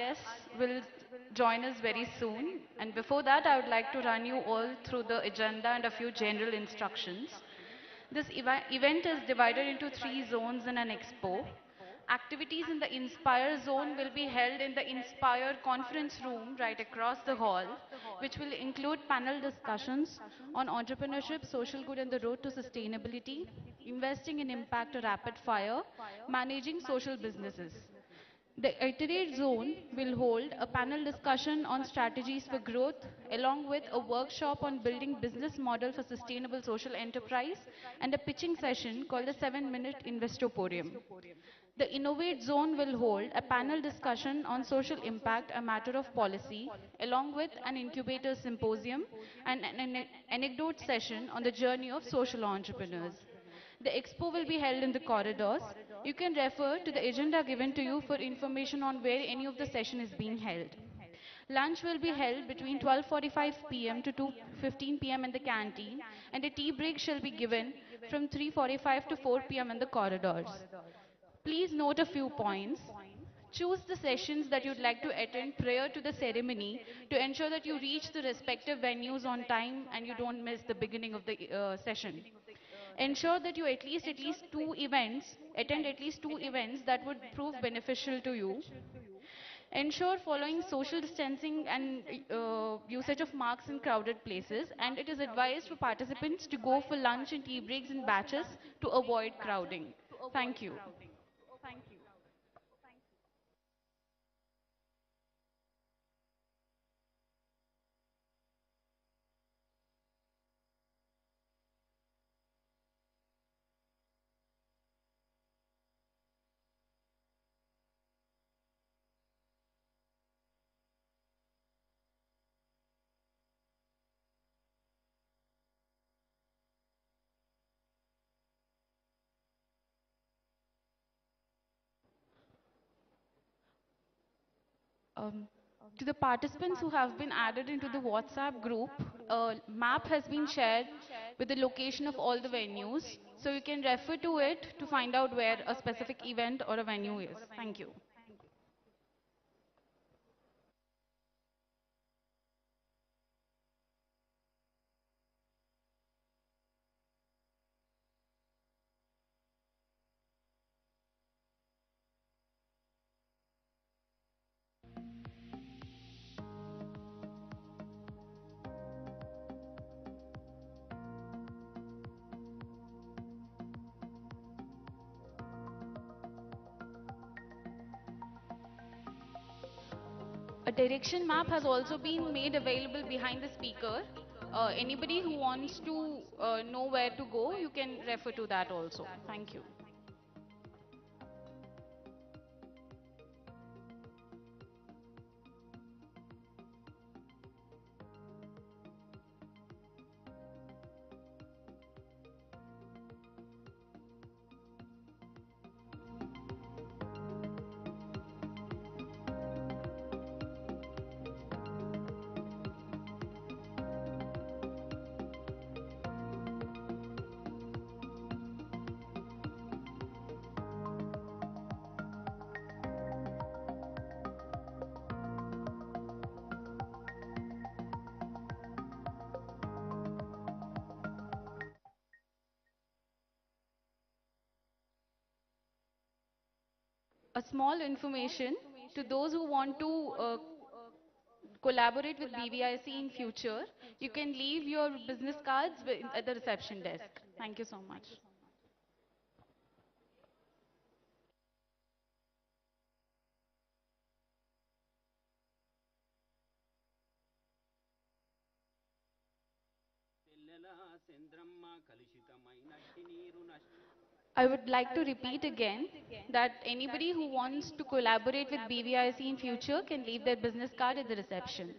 guests will join us very soon. And before that, I would like to run you all through the agenda and a few general instructions. This event is divided into three zones in an expo. Activities in the Inspire zone will be held in the Inspire conference room right across the hall, which will include panel discussions on entrepreneurship, social good and the road to sustainability, investing in impact or rapid fire, managing social businesses. The Iterate Zone will hold a panel discussion on strategies for growth, along with a workshop on building business model for sustainable social enterprise and a pitching session called the 7-minute Investoporium. The Innovate Zone will hold a panel discussion on social impact, a matter of policy, along with an incubator symposium and an anecdote session on the journey of social entrepreneurs. The expo will be held in the corridors. You can refer to the agenda given to you for information on where any of the session is being held. Lunch will be held between 12:45 p.m. to 2:15 p.m. in the canteen, and a tea break shall be given from 3:45 to 4 p.m. in the corridors. Please note a few points. Choose the sessions that you'd like to attend prior to the ceremony to ensure that you reach the respective venues on time and you don't miss the beginning of the session. Ensure that you attend at least two events that would prove beneficial to you. Ensure following social distancing and usage of masks in crowded places, and it is advised for participants to go for lunch and tea breaks in batches to avoid crowding. Thank you. Um, to the participants who have been added into the WhatsApp group, a map has been shared with the location of all the venues. So you can refer to it to find out where a specific event or a venue is. Thank you. A direction map has also been made available behind the speaker. Anybody who wants to know where to go, you can refer to that also. Thank you. A small information to those who want to collaborate with BVIC in future, you can leave your business cards at the reception desk. Thank you so much. I would like to repeat again that anybody who wants to collaborate with BVIC in future can leave their business card at the reception.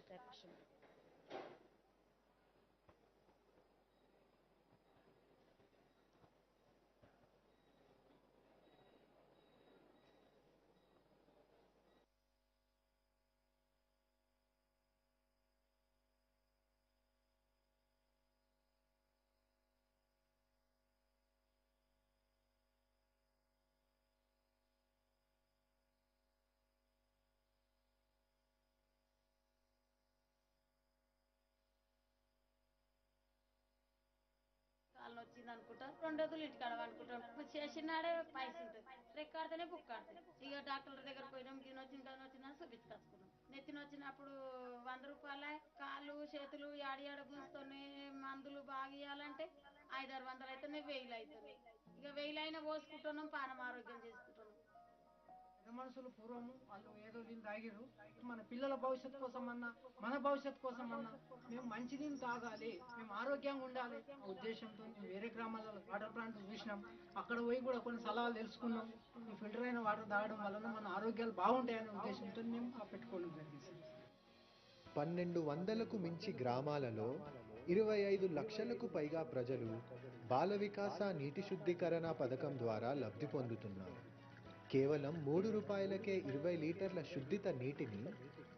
అనుకుంటా 2 రోజులు ఇంటికాడ వండుకుంటాం చేసినాడే పైస ఉంటుంది రెక్కాడితేనే book ఆడుతుంది ఇక doctor దగ్గర పోయినాం గిన్నొచ్చిందని చూపించుకొచ్చుకున్నాం నెత్తిన వచ్చినప్పుడు 100 రూపాయల కాళ్ళు చేతులు యాడియాడ గుంజుకొని మందులు బాగా ఇవ్వాలంటే 500-600 అయితేనే 1000 అవుతుంది ఇక 1000 అయినా పోసుకుంటున్నాం పానం ఆరోగ్యం చేసుకుంటున్నాం మనుషులు పూర్వము వాళ్ళు ఏదో నీళ్ళు తాగిరు మన పిల్లల భవిష్యత్తు కోసం అన్నా మన భవిష్యత్తు కోసం అన్నా మేము మంచి నీళ్ళు తాగాలి మేము ఆరోగ్యంగా ఉండాలి ఆ ఉద్దేశంతో మేము వేరే గ్రామాలలో వాటర్ ప్లాంట్ చూసినాం అక్కడ పోయి కూడా కొన్ని సలహాలు తెలుసుకున్నాం ఈ ఫిల్టర్ అయిన వాటర్ తాగడం వలన మన ఆరోగ్యాలు బాగుంటాయనే ఉద్దేశంతో మేము పెట్టుకోవడం జరిగింది 1200కు మించి గ్రామాలలో 25 లక్షలకు పైగా ప్రజలు బాల వికాస నీటి శుద్ధీకరణ పథకం ద్వారా లబ్ధి పొందుతున్నారు. కేవలం 3 రూపాయలకే 20 లీటర్ల శుద్ధిత నీటిని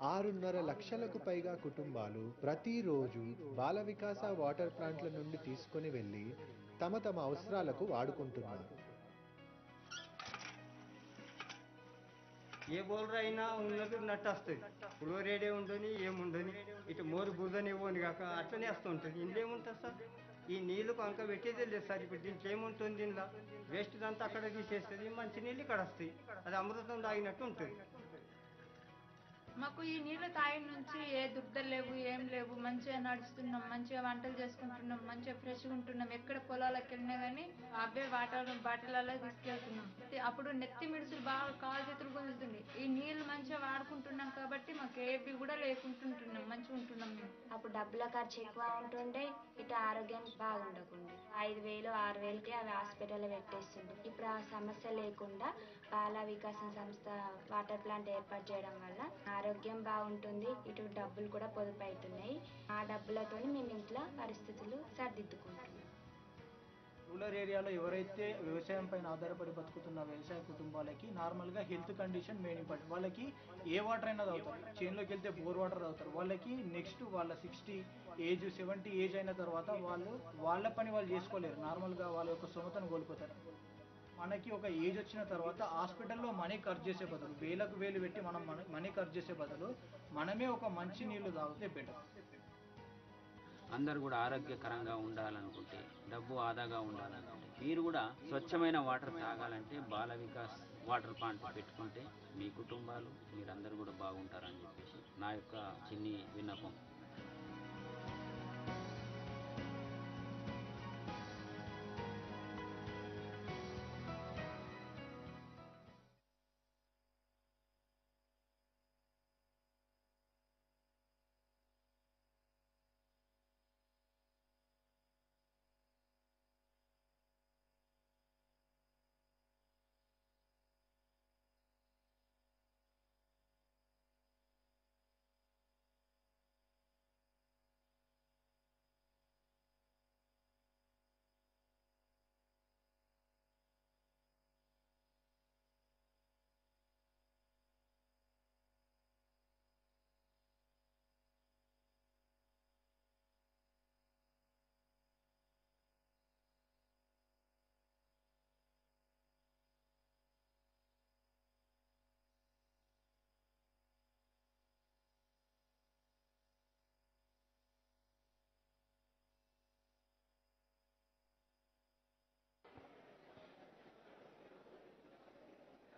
6.5 లక్షలకు పైగా కుటుంబాలు ప్రతిరోజు బాల వికాస వాటర్ ప్లాంట్ల నుండి తీసుకొని వెళ్ళి తమ అవసరాలకు వాడుకుంటున్నారు. ఏ బౌలర్ అయినా ఉన్నది నట్టు వస్తుంది ఫ్లోరైడే ఉండని ఏముండని ఇటు మోరు బురదని ఇవ్వని కాక అట్లనే వస్తుంటుంది ఇందులో ఏముంటుంది సార్ ఈ నీళ్ళు కనుక పెట్టేదే లేదు సార్ ఇప్పుడు దీంట్లో ఏముంటుంది దీనిలో వేస్ట్ అంతా అక్కడ తీసేస్తుంది మంచి నీళ్ళు ఇక్కడ వస్తాయి అది అమృతం తాగినట్టు ఉంటుంది మాకు ఈ నీళ్లు తాగిన నుంచి ఏ దుగ్ధలు లేవు ఏం లేవు మంచిగా నడుస్తున్నాం మంచిగా వంటలు చేసుకుంటున్నాం మంచిగా ఫ్రెష్గా ఉంటున్నాం ఎక్కడ పొలాలకు వెళ్ళినా కానీ అవే వాటర్ బాటిల్లో తీసుకెళ్తున్నాం అప్పుడు నెత్తి మిడుసులు బాగా కాలు చేతులు గుంజుతుంది ఈ నీళ్లు మంచిగా వాడుకుంటున్నాం కాబట్టి మాకు ఏవి కూడా లేకుంటుంటున్నాం మంచిగా ఉంటున్నాం మేము అప్పుడు డబ్బుల ఖర్చు ఎక్కువ ఉంటుండే ఇటు ఆరోగ్యం బాగుండకుండే 5000-6000కి అవి హాస్పిటల్ పెట్టేస్తుండే ఇప్పుడు ఆ సమస్య లేకుండా బాల వికాసం సంస్థ వాటర్ ప్లాంట్ ఏర్పాటు చేయడం వల్ల ఆరోగ్యం బాగుంటుంది ఇటు డబ్బులు కూడా పొదుపు అవుతున్నాయి ఆ డబ్బులతో మేము ఇంట్లో పరిస్థితులు సర్దిద్దుకుంటున్నాం రూరల్ ఏరియాలో ఎవరైతే వ్యవసాయం పైన ఆధారపడి బతుకుతున్న వ్యవసాయ కుటుంబాలకి నార్మల్గా హెల్త్ కండిషన్ మెయిన్ ఇంపార్టెంట్ వాళ్ళకి ఏ వాటర్ అయినా తాగుతారు చేనులోకి వెళ్తే బోర్ వాటర్ తాగుతారు వాళ్ళకి నెక్స్ట్ వాళ్ళ 60 ఏజ్ 70 ఏజ్ అయిన తర్వాత వాళ్ళ పని వాళ్ళు చేసుకోలేరు నార్మల్గా వాళ్ళ యొక్క సొంతను కోల్పోతారు మనకి ఒక ఏజ్ వచ్చిన తర్వాత హాస్పిటల్లో మనీ ఖర్చు చేసే బదులు వేలకు వేలు పెట్టి మనం మనీ ఖర్చు చేసే బదులు మనమే ఒక మంచి నీళ్లు తాగితే బెటర్ అందరూ కూడా ఆరోగ్యకరంగా ఉండాలనుకుంటే డబ్బు ఆదాగా ఉండాలనుకుంటే మీరు కూడా స్వచ్ఛమైన water తాగాలంటే Bala Vikas water plant పెట్టుకుంటే మీ కుటుంబాలు మీరందరూ కూడా బాగుంటారని చెప్పేసి నా యొక్క చిన్ని విన్నపం.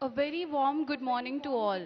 A very warm good morning to all.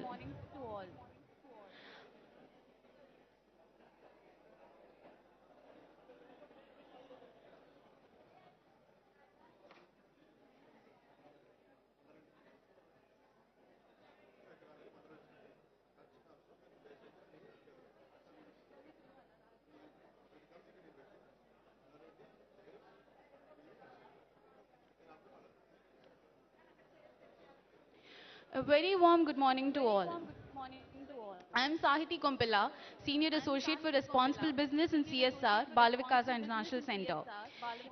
A very warm good morning to all. I am Sahiti Kompilla, Senior Associate for Responsible Business in CSR, Balavikasa International Center.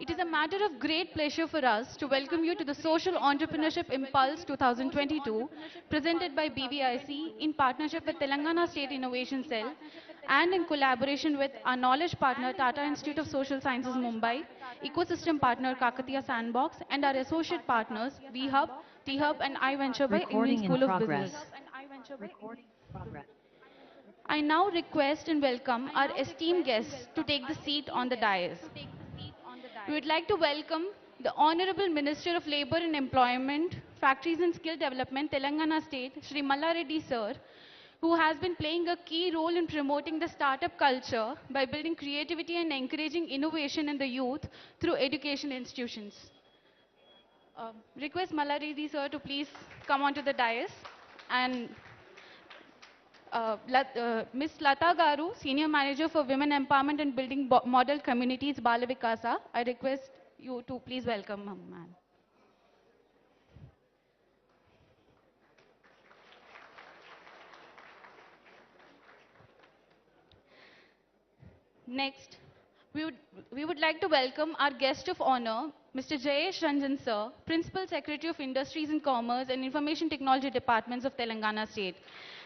It is a matter of great pleasure for us to welcome you to the Social Entrepreneurship Impulse 2022, presented by BVIC in partnership with Telangana State Innovation Cell and in collaboration with our knowledge partner Tata Institute of Social Sciences Mumbai, ecosystem partner Kakatiya Sandbox, and our associate partners VHub, T-Hub and iVenture by Indian School of Business. I now request and welcome our esteemed guests to take the seat on the dais. We would like to welcome the Honorable Minister of Labor and Employment, Factories and Skill Development, Telangana State, Shri Malla Reddy sir, who has been playing a key role in promoting the startup culture by building creativity and encouraging innovation in the youth through education institutions. Request Malla Reddy sir to please come onto the dais, and Ms. Lata Garu, Senior Manager for Women Empowerment and Building Model Communities, Bala Vikasa. I request you to please welcome her, ma'am. Next, we would, we would like to welcome our guest of honor, Mr. Jayesh Ranjan Sir, Principal Secretary of Industries and Commerce and Information Technology Departments of Telangana State.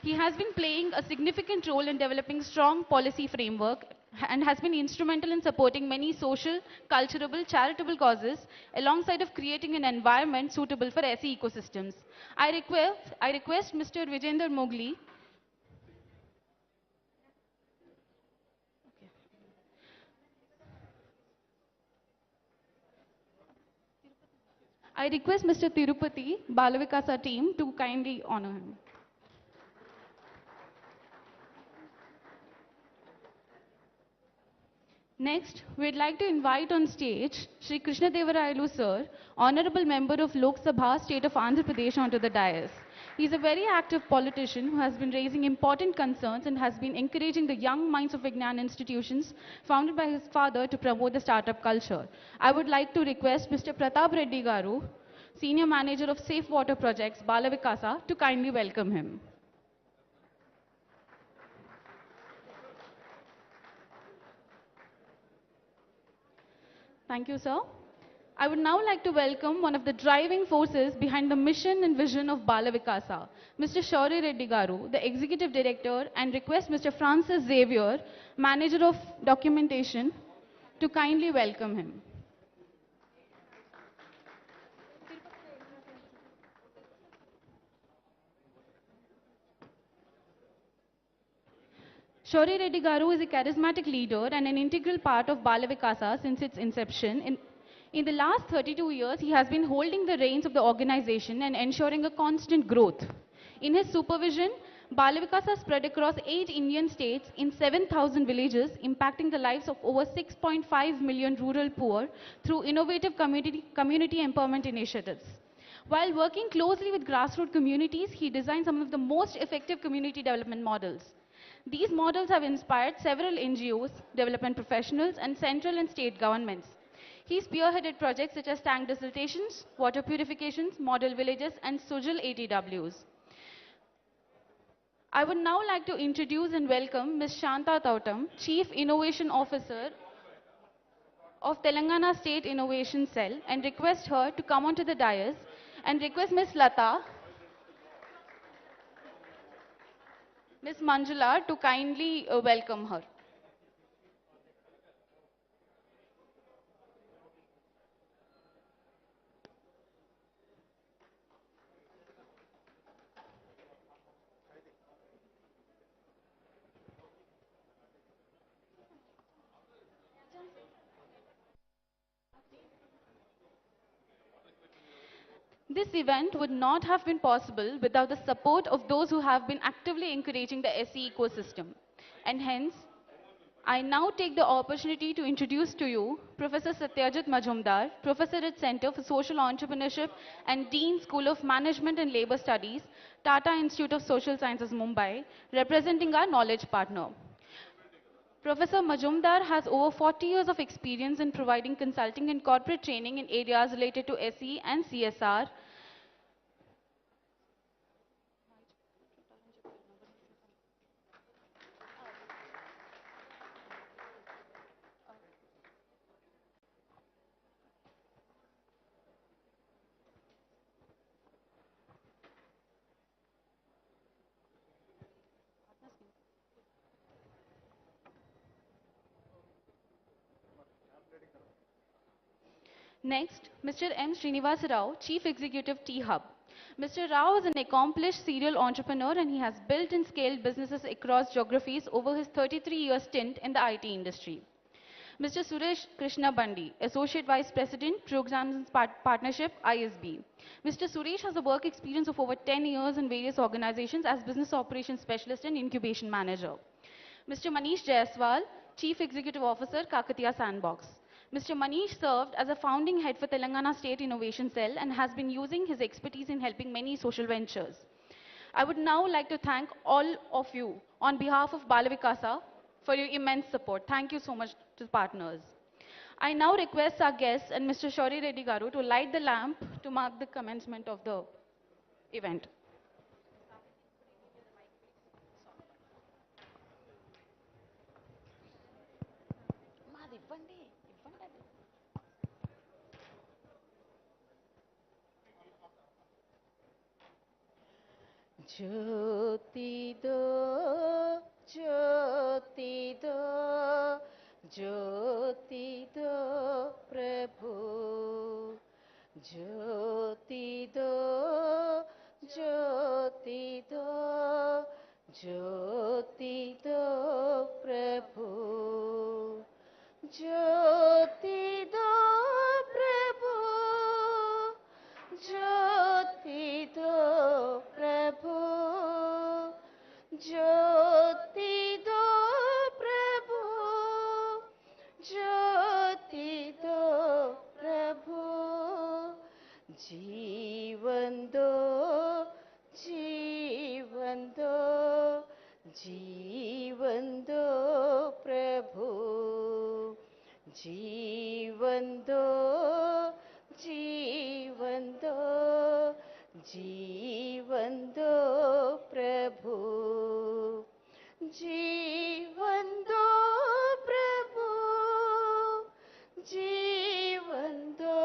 He has been playing a significant role in developing strong policy framework and has been instrumental in supporting many social, cultural, charitable causes alongside of creating an environment suitable for SE ecosystems. I request Mr. Vijender Mogli. I request Mr. Tirupati, Balavikasa team to kindly honor him. Next, we'd like to invite on stage Sri Krishna Devarayulu sir, Honorable Member of Lok Sabha, State of Andhra Pradesh, onto the dais. He is a very active politician who has been raising important concerns and has been encouraging the young minds of Vignan institutions founded by his father to promote the startup culture. I would like to request Mr. Pratap Reddy Garu, Senior Manager of Safe Water Projects, Balavikasa, to kindly welcome him. Thank you, sir. I would now like to welcome one of the driving forces behind the mission and vision of Bala Vikasa, Mr. Shauri Reddy Garu, the Executive Director, and request Mr. Francis Xavier, Manager of Documentation, to kindly welcome him. Shauri Reddy Garu is a charismatic leader and an integral part of Bala Vikasa since its inception. In the last 32 years, he has been holding the reins of the organization and ensuring a constant growth. In his supervision, Bala Vikasa spread across 8 Indian states in 7,000 villages, impacting the lives of over 6.5 million rural poor through innovative community empowerment initiatives. While working closely with grassroots communities, he designed some of the most effective community development models. These models have inspired several NGOs, development professionals, and central and state governments. He spearheaded projects such as tank desiltations, water purifications, model villages, and Sujal ATWs. I would now like to introduce and welcome Ms. Shanta Tautam, Chief Innovation Officer of Telangana State Innovation Cell, and request her to come onto the dais, and request Ms. Lata, Ms. Manjula to kindly welcome her. This event would not have been possible without the support of those who have been actively encouraging the SE ecosystem. And hence, I now take the opportunity to introduce to you Professor Satyajit Majumdar, Professor at Center for Social Entrepreneurship and Dean School of Management and Labor Studies, Tata Institute of Social Sciences, Mumbai, representing our knowledge partner. Professor Majumdar has over 40 years of experience in providing consulting and corporate training in areas related to SE and CSR. Next, Mr. M. Srinivas Rao, Chief Executive T-Hub. Mr. Rao is an accomplished serial entrepreneur and he has built and scaled businesses across geographies over his 33-year stint in the IT industry. Mr. Suresh Krishna Bandi, Associate Vice President, Programs and Partnership, ISB. Mr. Suresh has a work experience of over 10 years in various organizations as Business Operations Specialist and Incubation Manager. Mr. Manish Jaiswal, Chief Executive Officer, Kakatiya Sandbox. Mr. Manish served as a founding head for Telangana State Innovation Cell and has been using his expertise in helping many social ventures. I would now like to thank all of you on behalf of Balavikasa for your immense support. Thank you so much to the partners. I now request our guests and Mr. Shauri Reddy Garu to light the lamp to mark the commencement of the event. ज्योति दो ज्योति दो ज्योति दो प्रभु ज्योति दो ज्योति दो ज्योति दो प्रभु ज्योति दो प्रभु ज्योति दो प्रभु ज्योति दो प्रभु ज्योति दो प्रभु जीवन दो जीवन दो जीवन दो प्रभु जीवन दो जीवन दो जीवन दो प्रभु जीवन दो प्रभु जीवन दो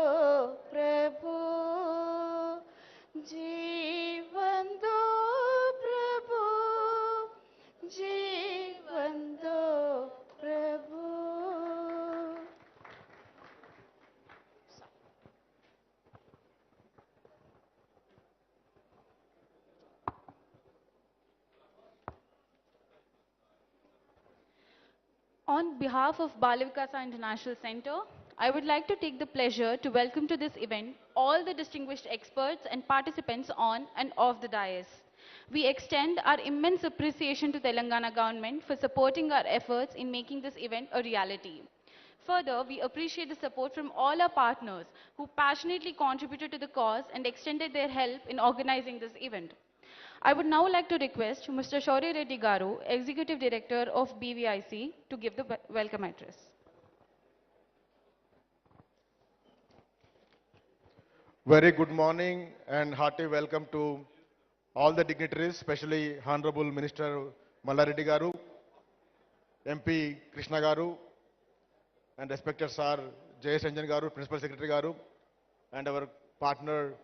प्रभु जीवन दो प्रभु जीवन दो प्रभु On behalf of Balavikasa International Center, I would like to take the pleasure to welcome to this event all the distinguished experts and participants on and off the dais. We extend our immense appreciation to Telangana government for supporting our efforts in making this event a reality. Further, we appreciate the support from all our partners who passionately contributed to the cause and extended their help in organizing this event. I would now like to request Mr. Shauri Reddy Garu, Executive Director of BVIC, to give the welcome address. Very good morning and hearty welcome to all the dignitaries, especially Honorable Minister Mallareddy Garu, MP Krishna Garu, and respected Sir Jayesh Ranjan Garu, Principal Secretary Garu, and our partner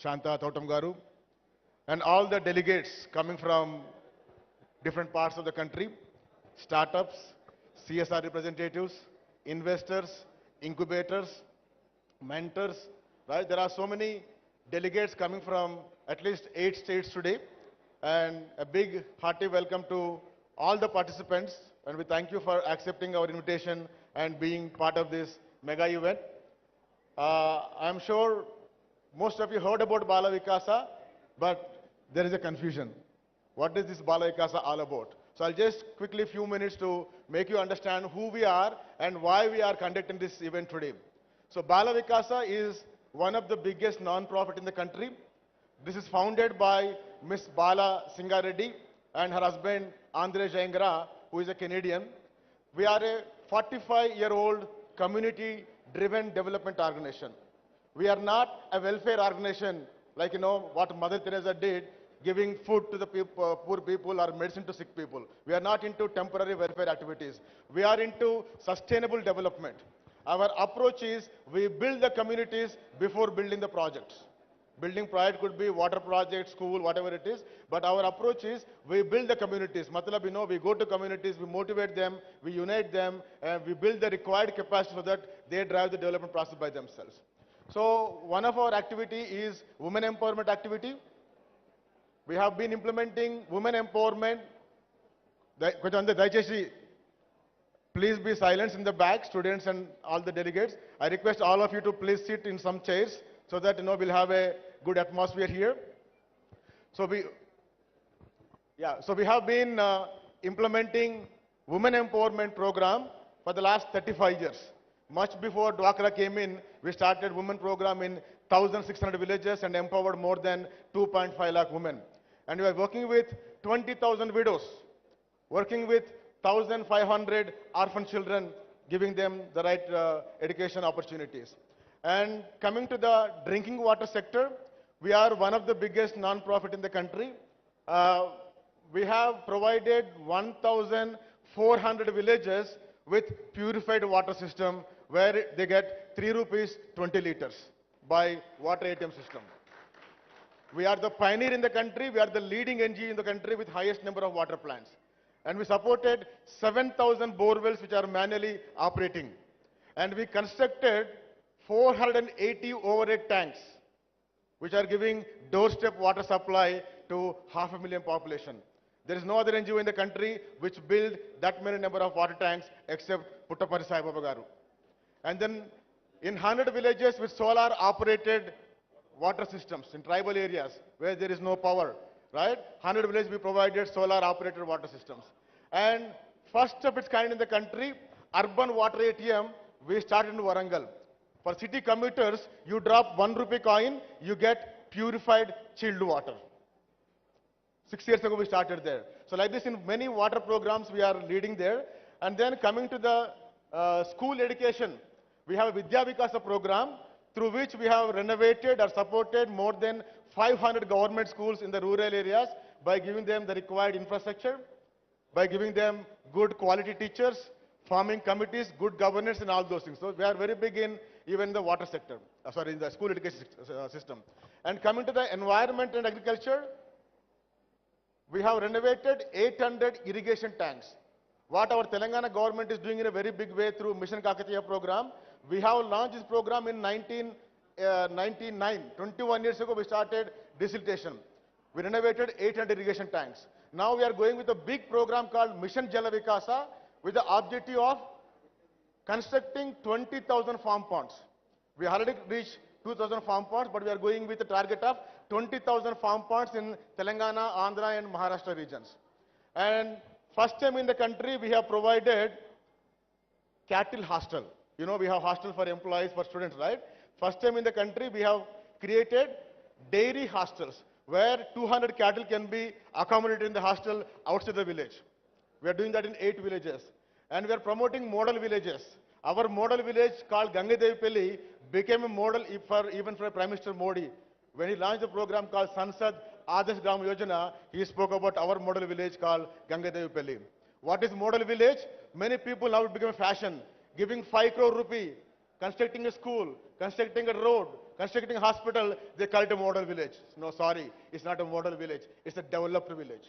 Shanta Thotam Garu, and all the delegates coming from different parts of the country, startups, CSR representatives, investors, incubators, mentors, right? There are so many delegates coming from at least 8 states today, and a big hearty welcome to all the participants, and we thank you for accepting our invitation and being part of this mega event. I'm sure most of you heard about Bala Vikasa, but there is a confusion. What is this Bala Vikasa all about? So I'll just quickly few minutes to make you understand who we are and why we are conducting this event today. So Bala Vikasa is one of the biggest non-profit in the country. This is founded by Miss Bala Singareddy and her husband Andre Jaingra, who is a Canadian. We are a 45-year-old community-driven development organization. We are not a welfare organization like, what Mother Teresa did, giving food to the poor people or medicine to sick people. We are not into temporary welfare activities. We are into sustainable development. Our approach is we build the communities before building the projects. Building project could be water project, school, whatever it is, but our approach is we build the communities. Matlab, we go to communities, we motivate them, we unite them, and we build the required capacity so that they drive the development process by themselves. So one of our activity is women empowerment activity. We have been implementing women empowerment. కొంచెం దయచేసి Please be silent in the back, students and all the delegates. I request all of you to please sit in some chairs so that we'll have a good atmosphere here. So we have been implementing women empowerment program for the last 35 years. Much before Dwakra came in, we started women program in 1,600 villages and empowered more than 2.5 lakh women. And we are working with 20,000 widows, working with 1,500 orphan children, giving them the right education opportunities. And coming to the drinking water sector, we are one of the biggest non-profit in the country. We have provided 1,400 villages with purified water system where they get 3 rupees 20 liters by water ATM system. We are the pioneer in the country. We are the leading NGO in the country with highest number of water plants. And we supported 7,000 bore wells which are manually operating. And we constructed 480 overhead tanks which are giving doorstep water supply to 500,000 population. There is no other NGO in the country which build that many number of water tanks except Puttapari Sai Baba Garu. And then in 100 villages with solar operated water systems in tribal areas where there is no power, right? 100 villages we provided solar operated water systems. And first of its kind in the country, urban water ATM, we started in Warangal. For city commuters, you drop 1 rupee coin, you get purified chilled water. 6 years ago we started there. So like this in many water programs we are leading there. And then coming to the school education, we have a Vidya Vikasa program through which we have renovated or supported more than 500 government schools in the rural areas by giving them the required infrastructure, by giving them good quality teachers, forming committees, good governance and all those things. So we are very big in even the water sector, in the school education system. And coming to the environment and agriculture, we have renovated 800 irrigation tanks. What our Telangana government is doing in a very big way through Mission Kakatiya program, we have launched this program in 1999. 21 years ago we started desiltation. We renovated 800 irrigation tanks. Now we are going with a big program called Mission Jala Vikasa with the objective of constructing 20,000 farm ponds. We already reached 2,000 farm ponds, but we are going with a target of 20,000 farm ponds in Telangana, Andhra and Maharashtra regions. And first time in the country we have provided cattle hostel. You know, we have hostel for employees, for students, right? First time in the country we have created dairy hostels where 200 cattle can be accommodated in the hostel outside the village. We are doing that in 8 villages. And we are promoting model villages. Our model village called Gangadevipalli became a model even for Prime Minister Modi. When he launched the program called Sansad Adarsh Gram Yojana, he spoke about our model village called Gangadevipalli. What is model village? Many people now it become a fashion. Giving 5 crore rupee, constructing a school, constructing a road, constructing a hospital, they call it a model village. No, sorry, it's not a model village. It's a developed village.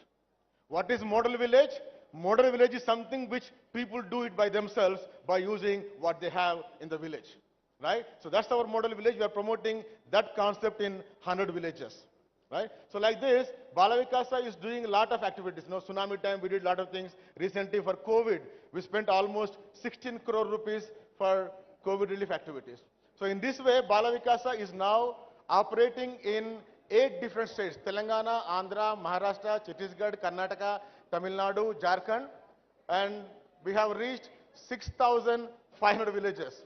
What is model village? Model village is something which people do it by themselves by using what they have in the village, right? So that's our model village. We are promoting that concept in 100 villages, right? So like this, Bala Vikasa is doing a lot of activities. You know, tsunami time, we did a lot of things. Recently for COVID, we spent almost 16 crore rupees for COVID relief activities. So in this way, Bala Vikasa is now operating in 8 different states: Telangana, Andhra, Maharashtra, Chhattisgarh, Karnataka, Tamil Nadu, Jharkhand, and we have reached 6,500 villages.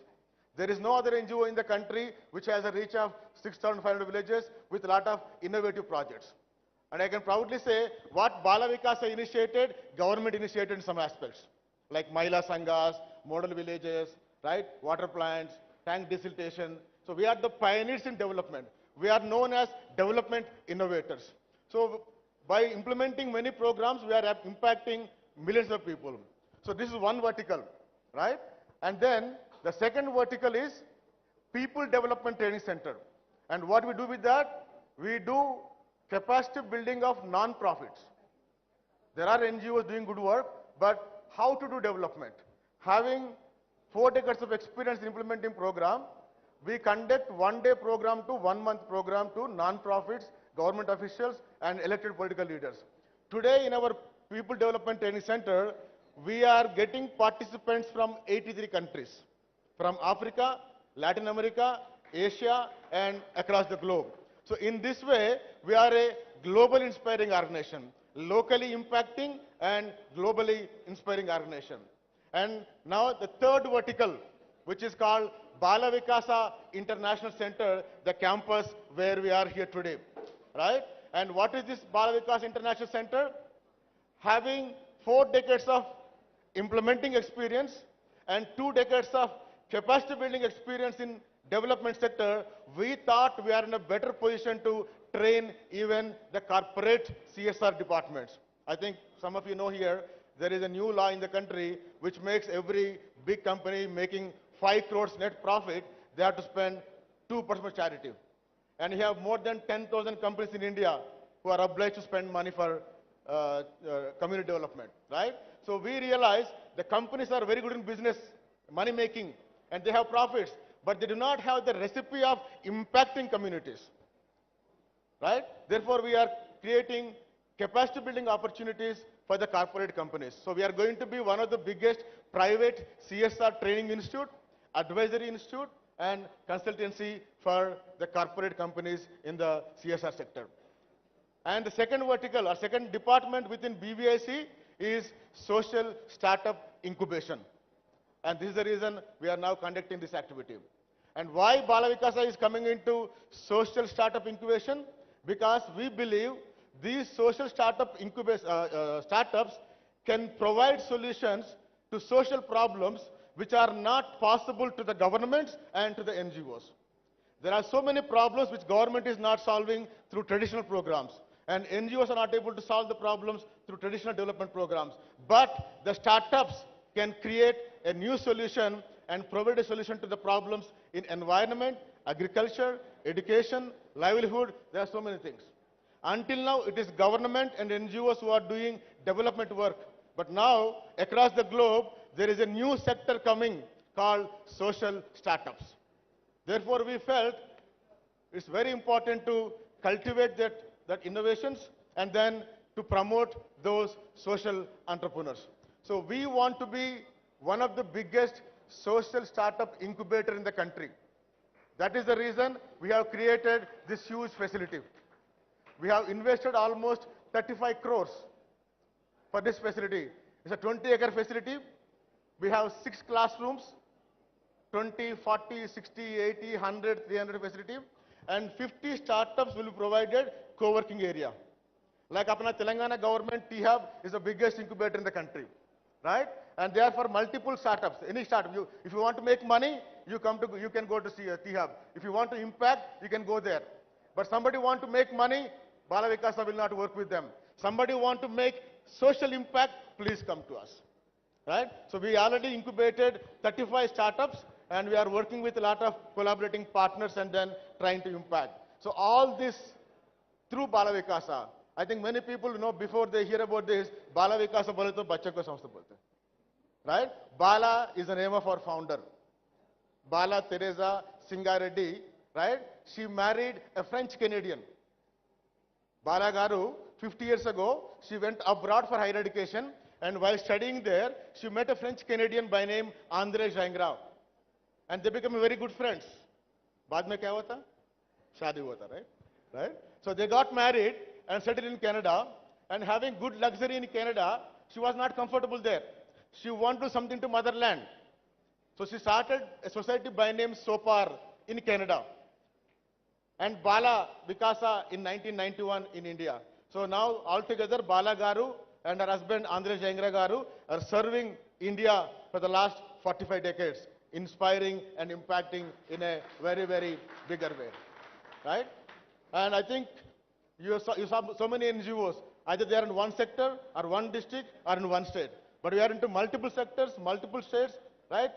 There is no other NGO in the country which has a reach of 6,500 villages with a lot of innovative projects. And I can proudly say what Bala Vikasa initiated, government initiated in some aspects, like Mahila Sanghas, model villages, right, water plants, tank desiltation. So we are the pioneers in development. We are known as development innovators. So by implementing many programs, we are impacting millions of people. So this is one vertical, right? And then the second vertical is People Development Training Center. And what we do with that? We do capacity building of non-profits. There are NGOs doing good work, but how to do development? Having 4 decades of experience in implementing program, we conduct 1-day program to 1-month program to non-profits, government officials, and elected political leaders. Today in our People Development Training Center, we are getting participants from 83 countries, from Africa, Latin America, Asia, and across the globe. So in this way, we are a global inspiring organization, locally impacting and globally inspiring organization. And now the third vertical, which is called Bala Vikasa International Center, the campus where we are here today, right? And what is this Bala Vikas International Center? Having 4 decades of implementing experience and 2 decades of capacity building experience in development sector, we thought we are in a better position to train even the corporate CSR departments. I think some of you know here, there is a new law in the country which makes every big company making 5 crores net profit, they have to spend 2% for charity. And you have more than 10,000 companies in India who are obliged to spend money for community development, right? So we realize the companies are very good in business, money making, and they have profits, but they do not have the recipe of impacting communities, right? Therefore, we are creating capacity building opportunities for the corporate companies. So we are going to be one of the biggest private CSR training institute, advisory institute, and consultancy for the corporate companies in the CSR sector. And the second vertical or second department within BVIC is social startup incubation. And this is the reason we are now conducting this activity. And why Bala Vikasa is coming into social startup incubation? Because we believe these social startup startups can provide solutions to social problems which are not possible to the governments and to the NGOs. There are so many problems which government is not solving through traditional programs, and NGOs are not able to solve the problems through traditional development programs. But the startups can create a new solution and provide a solution to the problems in environment, agriculture, education, livelihood. There are so many things. Until now, it is government and NGOs who are doing development work. But now, across the globe, there is a new sector coming called social startups. Therefore, we felt it's very important to cultivate that innovations and then to promote those social entrepreneurs. So we want to be one of the biggest social startup incubator in the country. That is the reason we have created this huge facility. We have invested almost 35 crores for this facility. It's a 20-acre facility. We have 6 classrooms, 20, 40, 60, 80, 100, 300 facility, and 50 startups will be provided co-working area. Like apna Telangana government, T-Hub is the biggest incubator in the country, right? And they are for multiple startups. Any startup, if you want to make money, you can go to T-Hub. If you want to impact, you can go there. But somebody want to make money, Bala Vikasa will not work with them. Somebody want to make social impact, please come to us, right? So we already incubated 35 startups, and we are working with a lot of collaborating partners and then trying to impact. So all this through Bala Vikasa. I think many people know before they hear about this, Bala Vikasa bole to bachcha ko samstha bolte, right? Bala is the name of our founder, Bala Teresa Singareddy, right? She married a French Canadian. Bala Garu, 50 years ago, she went abroad for higher education, and while studying there, she met a French Canadian by name Andre Jaingrao. And they became very good friends. Baad mein kya hota? Shaadi hota, right? Right? So they got married and settled in Canada, and having good luxury in Canada, she was not comfortable there. She wanted something to motherland. So she started a society by name Sopar in Canada, and Bala Vikasa in 1991 in India. So now altogether Bala Garu and her husband Andre Jaingra Garu are serving India for the last 45 decades, inspiring and impacting in a very, very bigger way, right? And I think you saw so many NGOs, either they are in one sector or one district or in one state. But we are into multiple sectors, multiple states, right?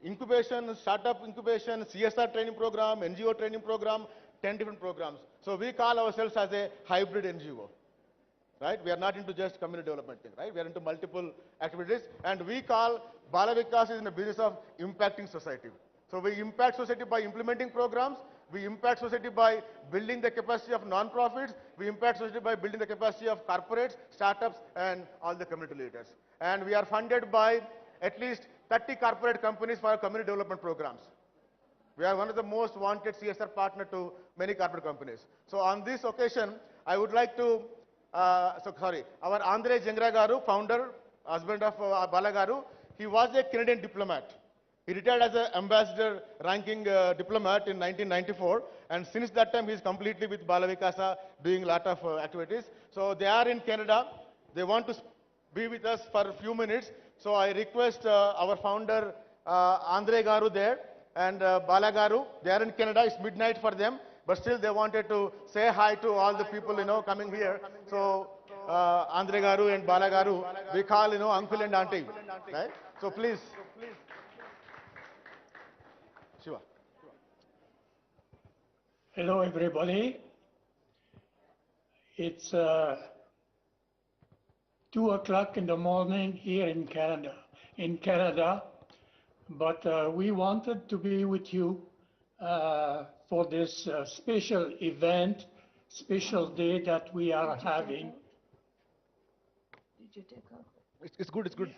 Incubation, startup incubation, CSR training program, NGO training program, 10 different programs. So we call ourselves as a hybrid NGO, right? We are not into just community development thing, right? We are into multiple activities, and we call Bala Vikas is in the business of impacting society. So we impact society by implementing programs, we impact society by building the capacity of non-profits, we impact society by building the capacity of corporates, startups, and all the community leaders. and we are funded by at least 30 corporate companies for our community development programs. We are one of the most wanted CSR partner to many corporate companies. So on this occasion, I would like to, our Andre Jengra Garu, founder, husband of Bala Garu, he was a Canadian diplomat. He retired as an ambassador ranking diplomat in 1994, and since that time he is completely with Bala Vikasa doing a lot of activities. So they are in Canada. They want to be with us for a few minutes. So I request our founder Andre Garu there and Bala Garu. They are in Canada. It's midnight for them, but still they wanted to say hi to all the people coming here. So Andre Garu and Bala Garu, we call uncle and auntie, right? So please. Shiva. Hello, everybody. It's 2 o'clock in the morning here in Canada, but we wanted to be with you for this special event, special day that we are having. It's good. It's good.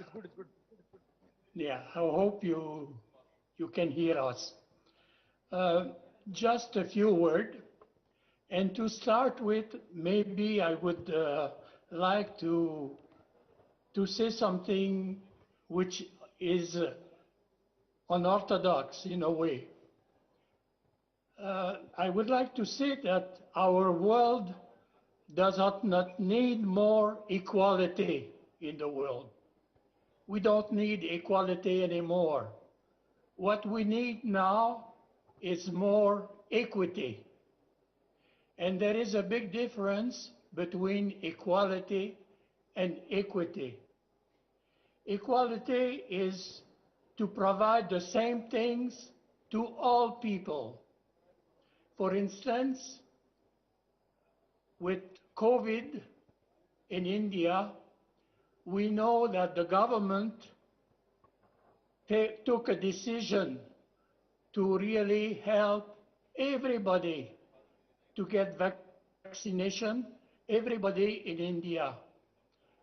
Yeah, I hope you can hear us. Just a few words. And to start with, maybe I would like to say something which is unorthodox in a way. I would like to say that our world does not need more equality in the world. We don't need equality anymore. What we need now is more equity. And there is a big difference between equality and equity. Equality is to provide the same things to all people. For instance, with COVID in India, we know that the government took a decision to really help everybody to get vaccination, everybody in India.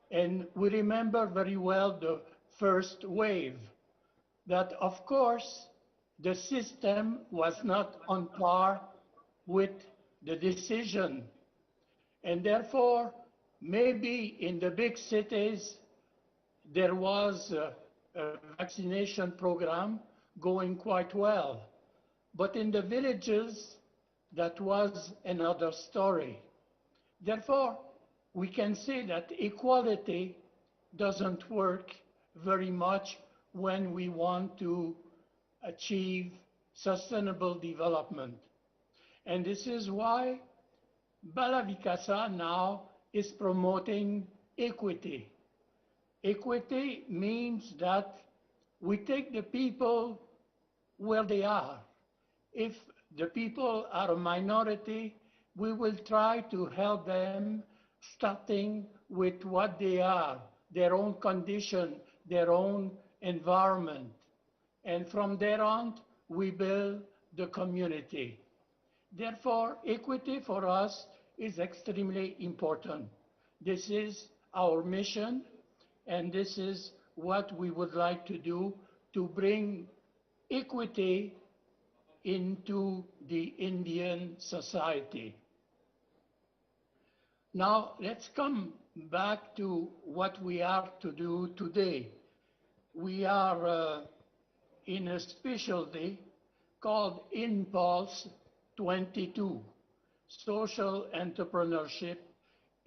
And we remember very well the first wave, that of course the system was not on par with the decision. And therefore, maybe in the big cities, there was a vaccination program going quite well. But in the villages, that was another story. Therefore, we can say that equality doesn't work very much when we want to achieve sustainable development. And this is why Bala Vikasa now is promoting equity. Equity means that we take the people where they are. If the people are a minority, we will try to help them starting with what they are, their own condition, their own environment. And from there on, we build the community. Therefore, equity for us is extremely important. This is our mission, and this is what we would like to do to bring equity into the Indian society. Now, let's come back to what we are to do today. We are in a special day called IMPULSE-22, Social Entrepreneurship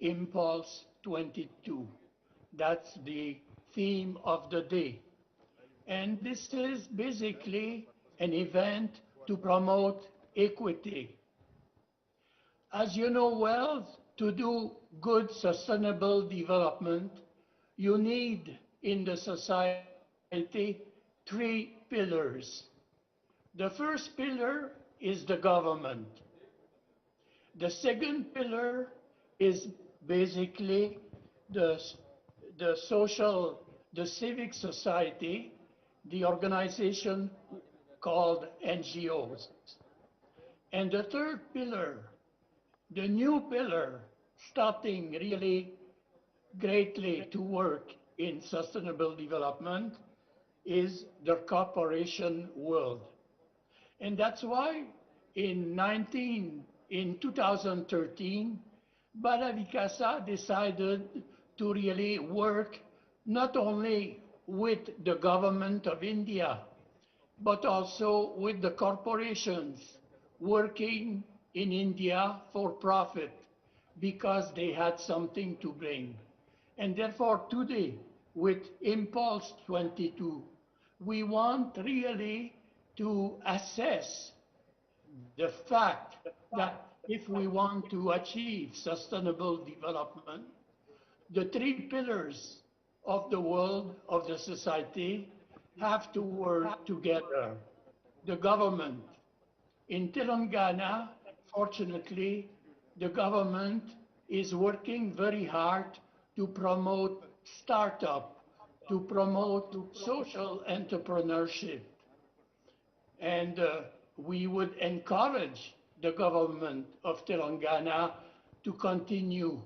IMPULSE-22. That's the theme of the day. And this is basically an event to promote equity. As you know well, to do good sustainable development, you need in the society 3 pillars. The first pillar is the government. The second pillar is basically the civic society, the organization called NGOs. And the third pillar, the new pillar, starting really greatly to work, in sustainable development is the corporation world. And that's why in 2013, Bala decided to really work not only with the government of India, but also with the corporations working in India for profit because they had something to bring. And therefore today, with Impulse 22, we want really to assess the fact that if we want to achieve sustainable development, the three pillars of the world, of the society, have to work together. The government. In Telangana, fortunately, the government is working very hard to promote startup, to promote social entrepreneurship. And we would encourage the government of Telangana to continue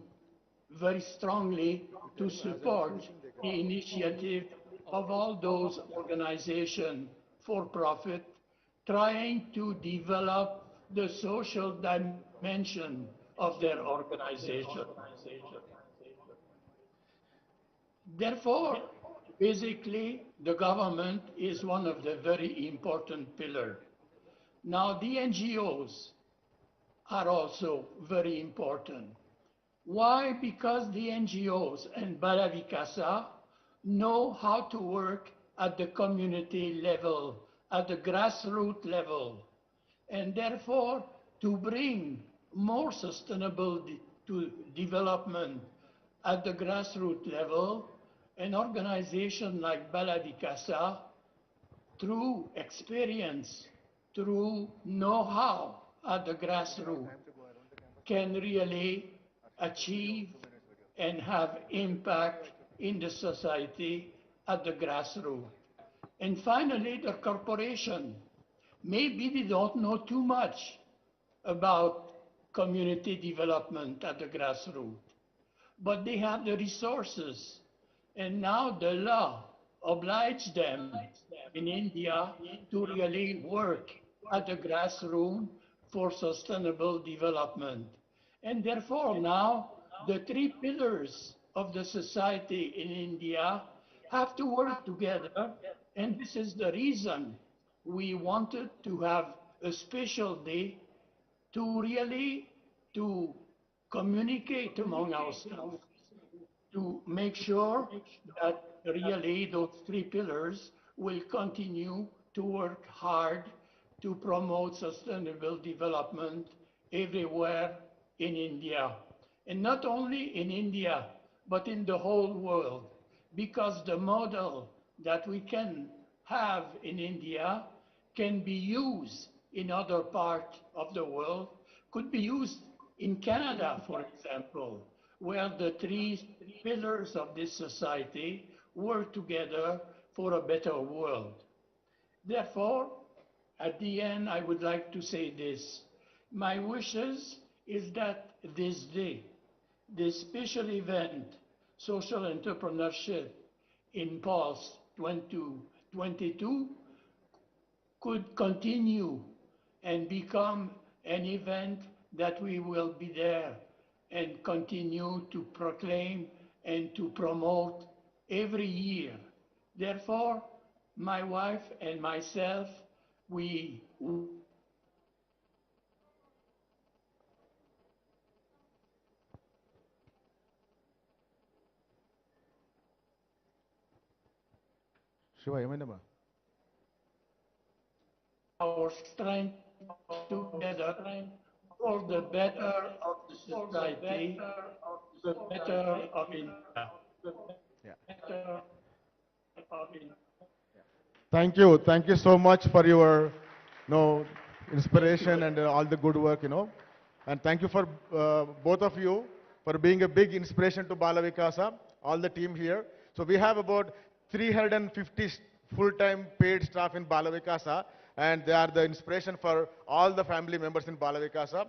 very strongly to support the initiative of all those organizations for profit trying to develop the social dimension of their organization. Therefore, basically, the government is one of the very important pillars. Now, the NGOs are also very important. Why? Because the NGOs and Bala Vikasa know how to work at the community level, at the grassroots level, and therefore to bring more sustainable to development at the grassroots level, an organization like Bala Vikasa, through experience, through know-how at the grassroots, can really achieve and have impact in the society at the grassroots. And finally, the corporation. Maybe they don't know too much about community development at the grassroots, but they have the resources. And now the law obliges them in India to really work at the grassroots for sustainable development. And therefore now the three pillars of the society in India have to work together. And this is the reason we wanted to have a special day to really to communicate among ourselves, to make sure that really those three pillars will continue to work hard to promote sustainable development everywhere in India. And not only in India, but in the whole world, because the model that we can have in India can be used in other parts of the world, could be used in Canada, for example, where the three pillars of this society work together for a better world. Therefore, at the end, I would like to say this. My wishes is that this day, this special event, Social Entrepreneurship Impulse 2022, could continue and become an event that we will be there and continue to proclaim and to promote every year. Therefore, my wife and myself, we Shiva ఏమైందమ్మా our strength together for the better of the society, the better of India. Thank you so much for your, inspiration and all the good work, and thank you for both of you for being a big inspiration to Bala Vikasa, all the team here. So we have about 350 full-time paid staff in Bala Vikasa, and they are the inspiration for all the family members in Bala Vikasa.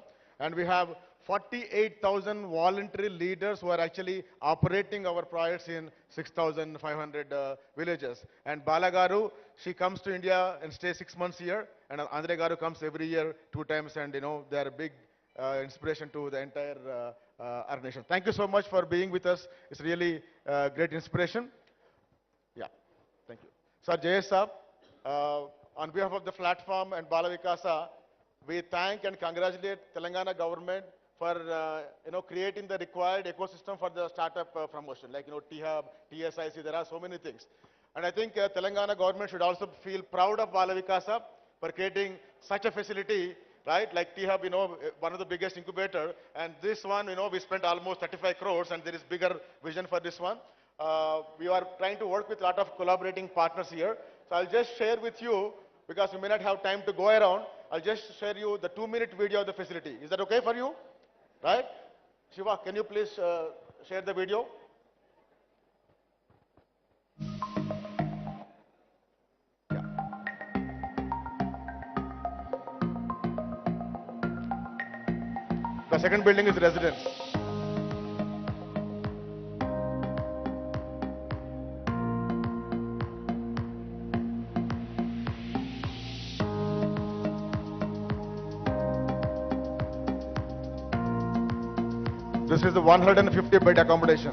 And we have 48,000 voluntary leaders who are actually operating our projects in 6,500 villages. And Balagaru, she comes to India and stays 6 months here, and Andre Garu comes every year 2 times, and they are a big inspiration to the entire organization. Thank you so much for being with us. It's really great inspiration. Yeah, thank you. Sir Jayesh Saab, on behalf of the platform and Bala Vikasa, we thank and congratulate Telangana government for creating the required ecosystem for the startup promotion, like T-Hub, TSIC. There are so many things, and I think Telangana government should also feel proud of Bala Vikasa for creating such a facility, right? Like T-Hub, one of the biggest incubator, and this one, we spent almost 35 crores, and there is bigger vision for this one. We are trying to work with a lot of collaborating partners here. So I'll just share with you, because we may not have time to go around, I'll just share you the 2-minute video of the facility. Is that okay for you? Right? Shiva, can you please share the video? Yeah. The second building is residence. This is the 150-bed accommodation.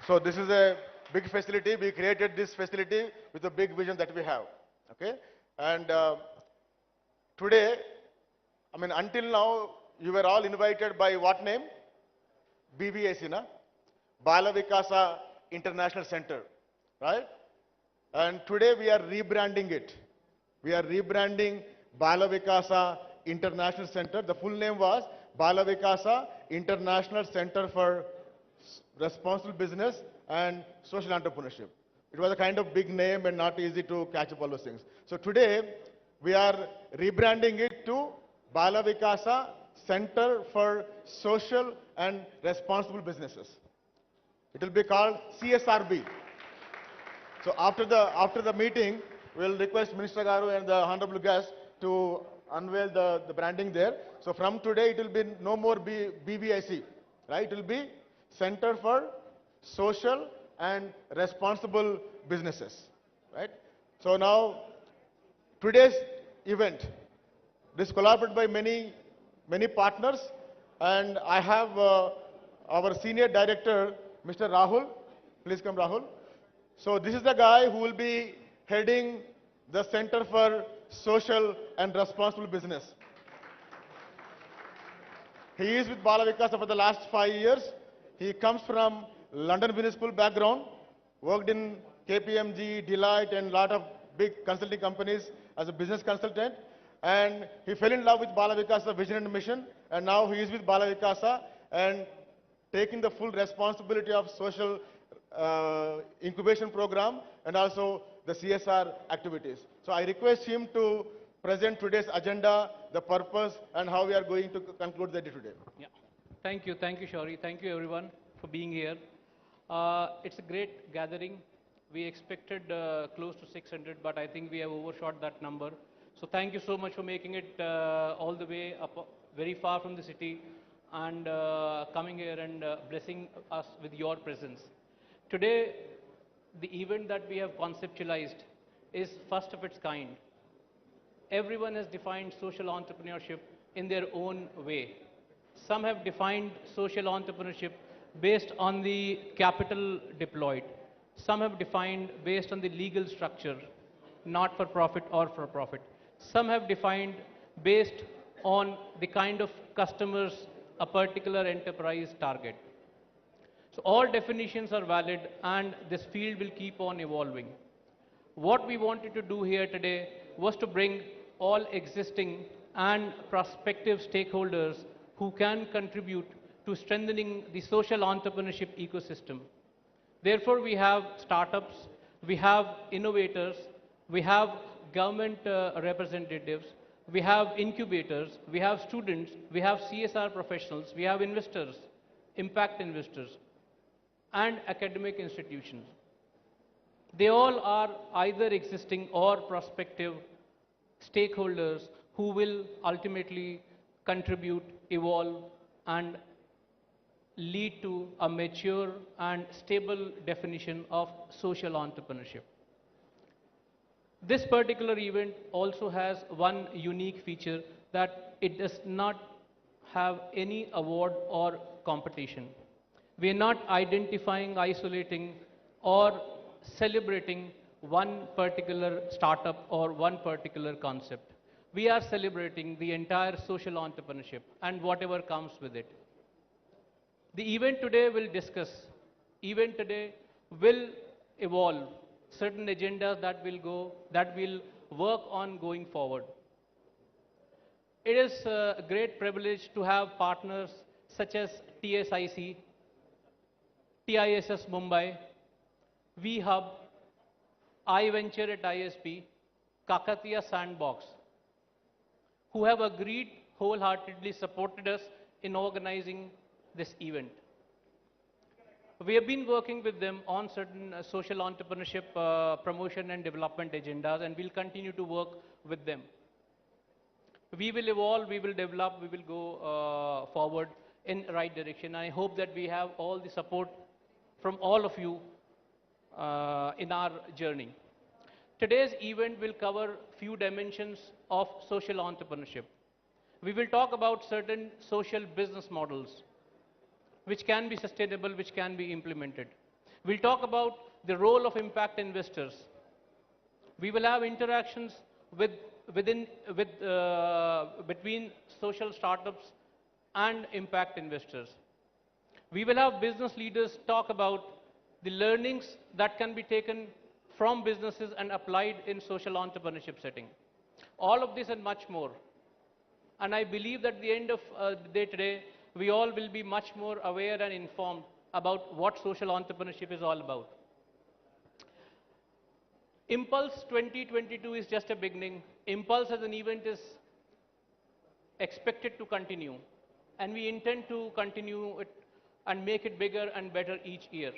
So this is a big facility. We created this facility with a big vision that we have. Okay? And today, until now, you were all invited by what name? BVAC, na? Bala Vikasa International Center, right? And today we are rebranding it. We are rebranding Bala Vikasa International Center. The full name was Bala Vikasa International Center for Responsible Business and Social Entrepreneurship. It was a kind of big name and not easy to catch up all those things. So today we are rebranding it to Bala Vikasa Center for Social and Responsible Businesses. It will be called CSRB. So after the meeting, we'll request Minister Garu and the honorable guest to unveil the branding there. So from today, it will be no more BVIC, right? It will be Center for Social and Responsible Businesses, right? So now, today's event, this is collaborated by many partners, and I have our senior director, Mr. Rahul. Please come, Rahul. So this is the guy who will be heading the Center for Social and Responsible Business. He is with Bala Vikasa for the last 5 years. He comes from London Business School background, worked in KPMG, Deloitte, and a lot of big consulting companies as a business consultant. And he fell in love with Bala Vikasa vision and mission, and now he is with Bala Vikasa and taking the full responsibility of social incubation program and also the CSR activities. So I request him to present today's agenda, the purpose, and how we are going to conclude the day today. Yeah. Thank you, Shauri. Thank you everyone for being here. It's a great gathering We expected close to 600, but I think we have overshot that number. So thank you so much for making it all the way up, very far from the city, and coming here and blessing us with your presence. Today, the event that we have conceptualized is first of its kind. Everyone has defined social entrepreneurship in their own way. Some have defined social entrepreneurship based on the capital deployed. Some have defined based on the legal structure, not for profit or for profit. Some have defined based on the kind of customers a particular enterprise target. So all definitions are valid, and this field will keep on evolving. What we wanted to do here today was to bring all existing and prospective stakeholders who can contribute to strengthening the social entrepreneurship ecosystem. Therefore, we have startups, we have innovators, we have government representatives, we have incubators, we have students, we have CSR professionals, we have investors, impact investors, and academic institutions. They all are either existing or prospective stakeholders who will ultimately contribute, evolve, and lead to a mature and stable definition of social entrepreneurship. This particular event also has one unique feature, that it does not have any award or competition. We are not identifying, isolating, or celebrating one particular startup or one particular concept. We are celebrating the entire social entrepreneurship and whatever comes with it. The event today will discuss, event today will evolve certain agendas that will work on going forward. It is a great privilege to have partners such as TSIC, TISS Mumbai, VHub, iVenture at ISP, Kakatiya Sandbox, who have agreed, wholeheartedly supported us in organizing this event. We have been working with them on certain social entrepreneurship promotion and development agendas, and we'll continue to work with them. We will evolve, we will develop, we will go forward in the right direction. I hope that we have all the support from all of you in our journey. Today's event will cover few dimensions of social entrepreneurship. We will talk about certain social business models which can be sustainable, which can be implemented. We'll talk about the role of impact investors. We will have interactions between social startups and impact investors. We will have business leaders talk about the learnings that can be taken from businesses and applied in social entrepreneurship setting. All of this and much more. And I believe that at the end of the day today, we all will be much more aware and informed about what social entrepreneurship is all about. Impulse 2022 is just a beginning. Impulse as an event is expected to continue, and we intend to continue it and make it bigger and better each year.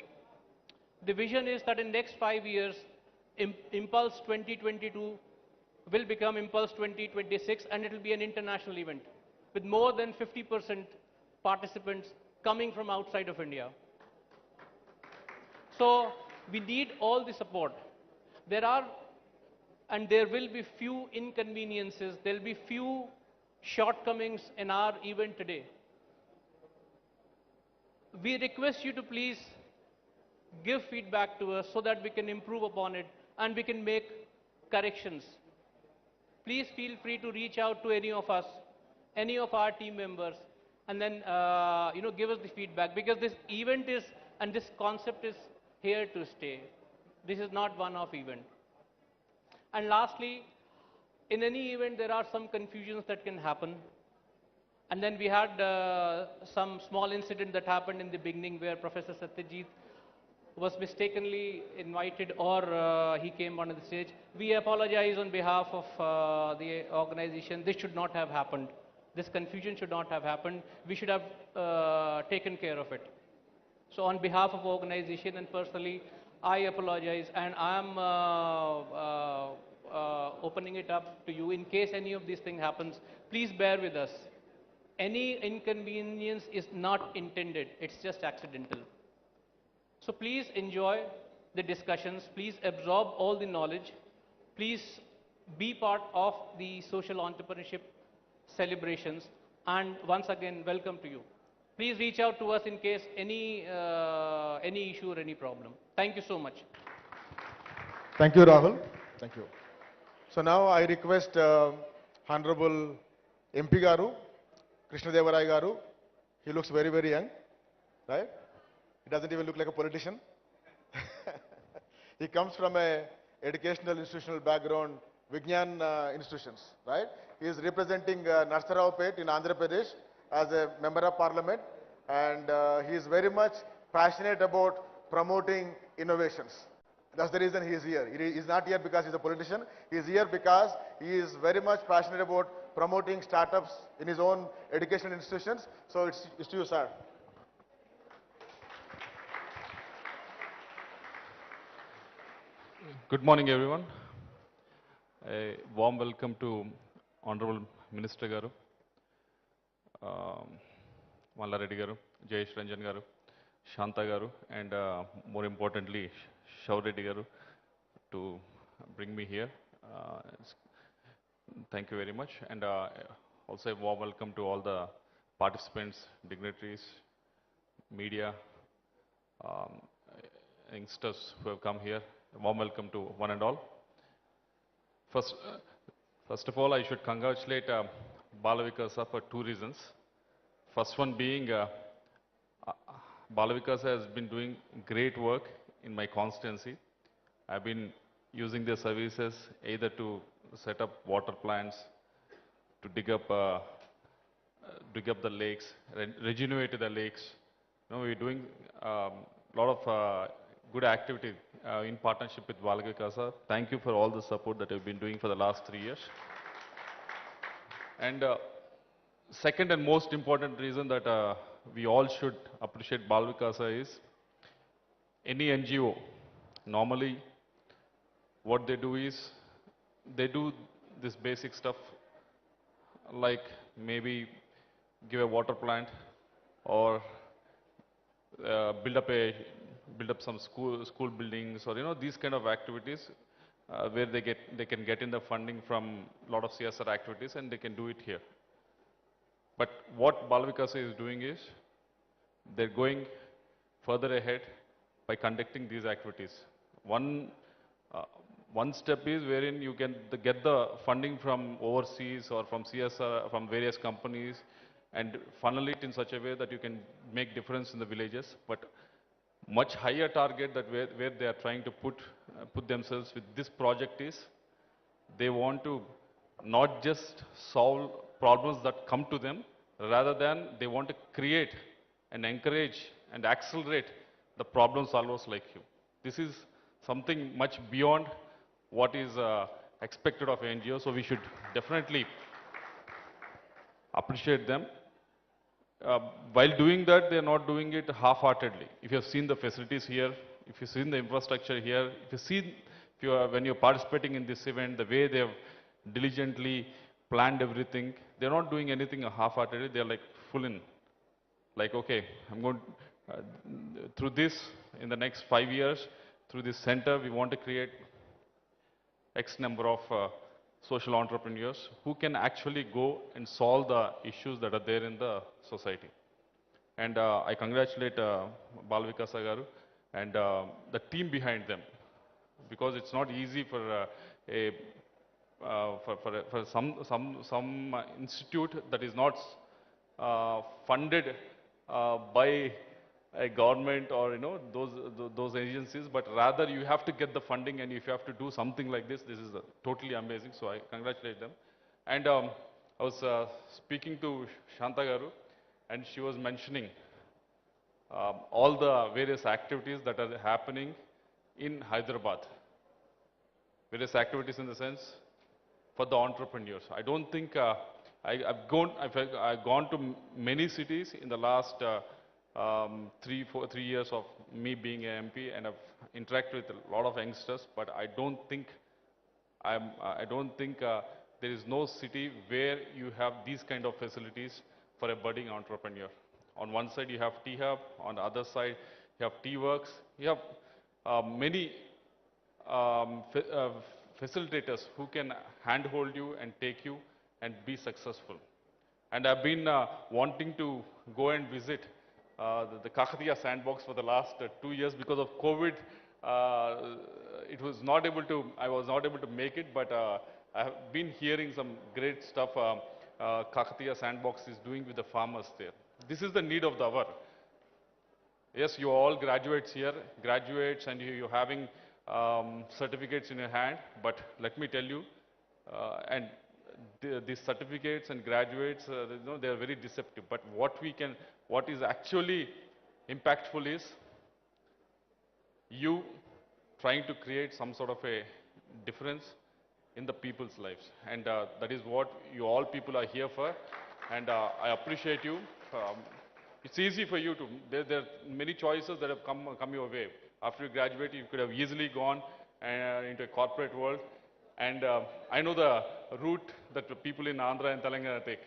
The vision is that in the next 5 years, Impulse 2022 will become Impulse 2026, and it will be an international event with more than 50% participants coming from outside of India. So we need all the support. There are and there will be few inconveniences, there will be few shortcomings in our event today. We request you to please give feedback to us so that we can improve upon it and we can make corrections. Please feel free to reach out to any of us, any of our team members, and then give us the feedback, because this event is, and this concept is here to stay. This is not one-off event. And lastly, in any event there are some confusions that can happen. And then we had some small incident that happened in the beginning where Professor Satyajit was mistakenly invited, or he came onto the stage. We apologize on behalf of the organization. This should not have happened. This confusion should not have happened. We should have taken care of it. So on behalf of organization and personally, I apologize, and I am opening it up to you. In case any of these things happens, please bear with us. Any inconvenience is not intended, it's just accidental. So please enjoy the discussions, please absorb all the knowledge, please be part of the social entrepreneurship celebrations, and once again, welcome to you. Please reach out to us in case any issue or any problem. Thank you so much. Thank you, Rahul. Thank you. So now I request Honorable MP Garu, Krishna Devarai Garu. He looks very, very young, right? He doesn't even look like a politician. He comes from a educational institutional background, Vignan institutions, right? He is representing Narsaraopet in Andhra Pradesh as a member of parliament, and he is very much passionate about promoting innovations. That's the reason he is here. He is not here because he's a politician. He is here because he is very much passionate about promoting startups in his own educational institutions. So it's to you, sir. Good morning, everyone. A warm welcome to Honorable Minister Garu, Mallareddy Garu, Jayesh Ranjan Garu, Shanta Garu, and more importantly, Shaureddy Garu, to bring me here. Thank you very much. And also a warm welcome to all the participants, dignitaries, media, um, youngsters who have come here. A warm welcome to one and all. First of all, I should congratulate Bala Vikasa for two reasons. First one being, Bala Vikasa has been doing great work in my constituency. I've been using their services either to set up water plants, to dig up the lakes, regenerate the lakes. You know, we're doing a lot of good activity in partnership with Bala Vikasa. Thank you for all the support that you've been doing for the last 3 years. And second and most important reason that we all should appreciate Bala Vikasa is any NGO, normally what they do is they do this basic stuff like maybe give a water plant or build up some school buildings, or these kind of activities where they can get in the funding from a lot of CSR activities, and they can do it here. But what Bala Vikasa is doing is they're going further ahead by conducting these activities. One step is wherein you can get the funding from overseas or from CSR, from various companies, and funnel it in such a way that you can make difference in the villages. But much higher target that where they are trying to put themselves with this project is they want to not just solve problems that come to them, rather than they want to create and encourage and accelerate the problem solvers like you. This is something much beyond what is expected of NGO, so we should definitely appreciate them. While doing that, they are not doing it half-heartedly. If you have seen the facilities here, if you've seen the infrastructure here, when you're participating in this event, the way they have diligently planned everything, they're not doing anything half-heartedly. They're like full in. Like, okay, I'm going through this in the next 5 years, through this center, we want to create X number of social entrepreneurs who can actually go and solve the issues that are there in the society. And I congratulate Bala Vikasa Garu and the team behind them, because it's not easy for some institute that is not funded by a government or those agencies, but rather you have to get the funding, and if you have to do something like this is totally amazing. So I congratulate them. And I was speaking to Shanta Garu, and she was mentioning all the various activities that are happening in Hyderabad. Various activities in the sense for the entrepreneurs. I don't think I've gone to many cities in the last 3 years of me being an MP, and I've interacted with a lot of youngsters, but I don't think there is no city where you have these kind of facilities for a budding entrepreneur. On one side you have T-Hub, on the other side you have T-Works, you have many facilitators who can handhold you and take you and be successful. And I've been wanting to go and visit the Kakatiya sandbox for the last 2 years. Because of COVID. It was not able to, I was not able to make it, but I have been hearing some great stuff Kakatiya sandbox is doing with the farmers there. This is the need of the hour. Yes, you are all graduates here, graduates, and you're having certificates in your hand, but let me tell you, and these certificates and graduates, they are very deceptive. But what is actually impactful is you trying to create some sort of a difference in the people's lives. And that is what you all people are here for. And I appreciate you. It's easy for you to, there are many choices that have come your way. After you graduate, you could have easily gone into a corporate world. And I know the route that the people in Andhra and Telangana take.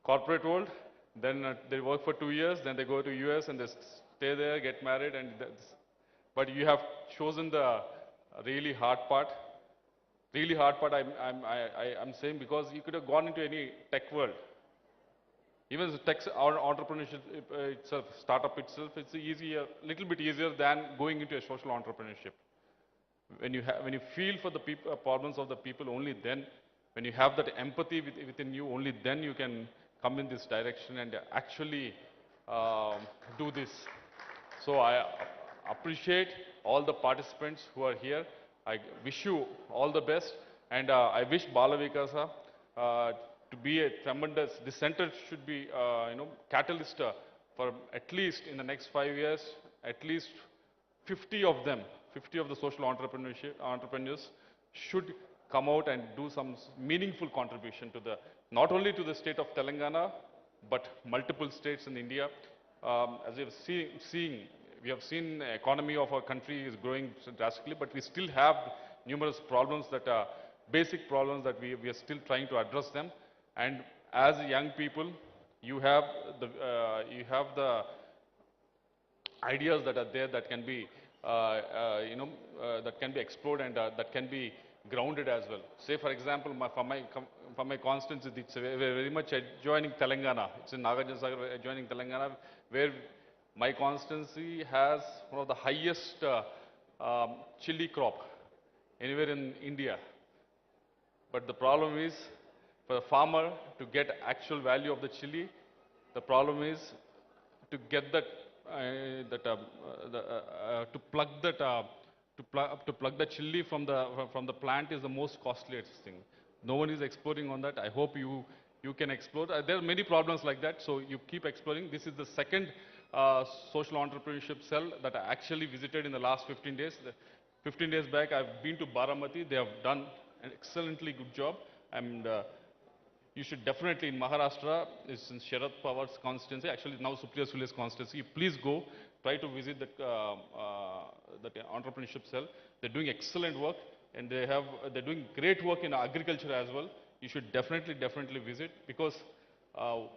Corporate world, then they work for 2 years, then they go to US and they stay there, get married, and but you have chosen the really hard part. Really hard part, I'm saying, because you could have gone into any tech world. Even the tech or entrepreneurship itself, startup itself, it's easier, little bit easier than going into a social entrepreneurship. When you feel for the problems of the people, only then, when you have that empathy within you, only then you can come in this direction and actually do this. So I appreciate all the participants who are here. I wish you all the best, and I wish Bala Vikasa to be a tremendous. This center should be, catalyst for at least in the next 5 years, at least 50 of them, 50 of the social entrepreneurs should come out and do some meaningful contribution to the, not only to the state of Telangana, but multiple states in India. As we have seen the economy of our country is growing drastically, but we still have numerous problems that are basic problems that we are still trying to address them. And as young people, you have the ideas that are there that can be, that can be explored and that can be grounded as well. Say, for example, for my constituency, it's very much adjoining Telangana. It's in Nagarjuna Sagar, adjoining Telangana, where my constituency has one of the highest chili crop anywhere in India. But the problem is, for the farmer to get actual value of the chili, the problem is to get that, to plug the chili from the plant is the most costliest thing. No one is exploring on that. I hope you can explore. There are many problems like that, so you keep exploring. This is the second social entrepreneurship cell that I actually visited in the last 15 days. 15 days back, I've been to Baramati. They have done an excellently good job. And you should definitely, in Maharashtra, it's in Sharad Pawar's constituency, actually now Supriya Sule's constituency. Please go, try to visit that entrepreneurship cell. They're doing excellent work, and they're doing great work in agriculture as well. You should definitely visit, because I've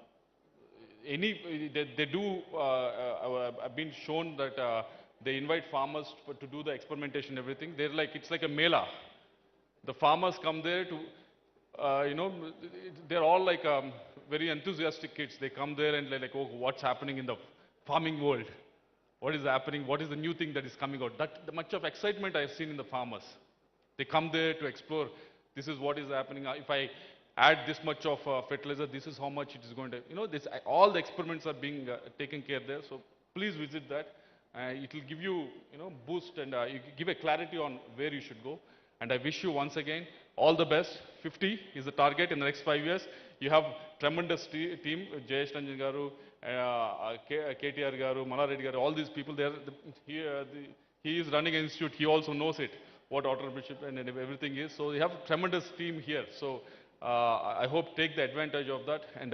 been shown that they invite farmers to do the experimentation and everything. It's like a mela. The farmers come there to, they're all like very enthusiastic kids. They come there and they're like, oh, what's happening in the farming world? What is happening? What is the new thing that is coming out? The much of excitement I've seen in the farmers. They come there to explore. This is what is happening. If I add this much of fertilizer, this is how much it is going to, all the experiments are being taken care there. So please visit that. It will give you, boost and you give a clarity on where you should go. And I wish you once again all the best. 50 is the target in the next 5 years. You have tremendous team, Jayesh Ranjan Garu, KTR Garu, Malareddy Garu, all these people there. He is running an institute. He also knows it, what entrepreneurship and everything is. So we have a tremendous team here. So I hope take the advantage of that, and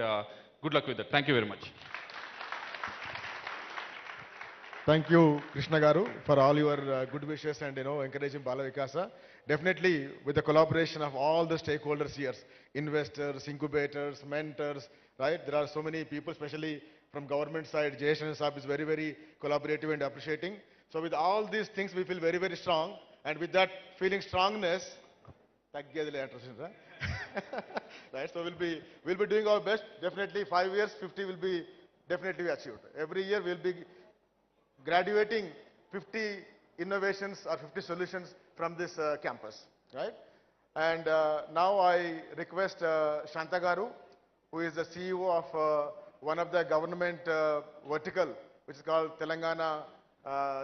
good luck with that. Thank you very much. Thank you, Krishna Garu, for all your good wishes and encouraging Bala Vikasa. Definitely, with the collaboration of all the stakeholders here, investors, incubators, mentors, right? There are so many people, especially from government side. Jason Saab is very, very collaborative and appreciating. So with all these things, we feel very, very strong. And with that feeling strongness, right? So we'll be doing our best. Definitely 5 years, 50 will be definitely achieved. Every year we'll be graduating 50 innovations or 50 solutions from this campus, right? And now I request Shanta Garu, who is the CEO of one of the government vertical, which is called Telangana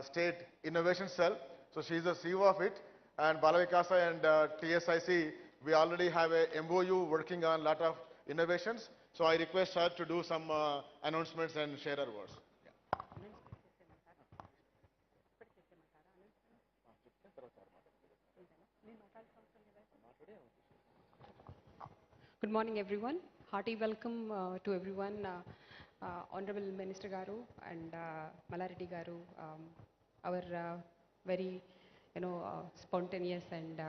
State Innovation Cell. So she is the CEO of it. And Balavikasa and TSIC, we already have a MOU working on a lot of innovations. So I request her to do some announcements and share her words. Good morning, everyone. Hearty welcome to everyone, Honorable Minister Garu and Malareddy Garu, our very, spontaneous and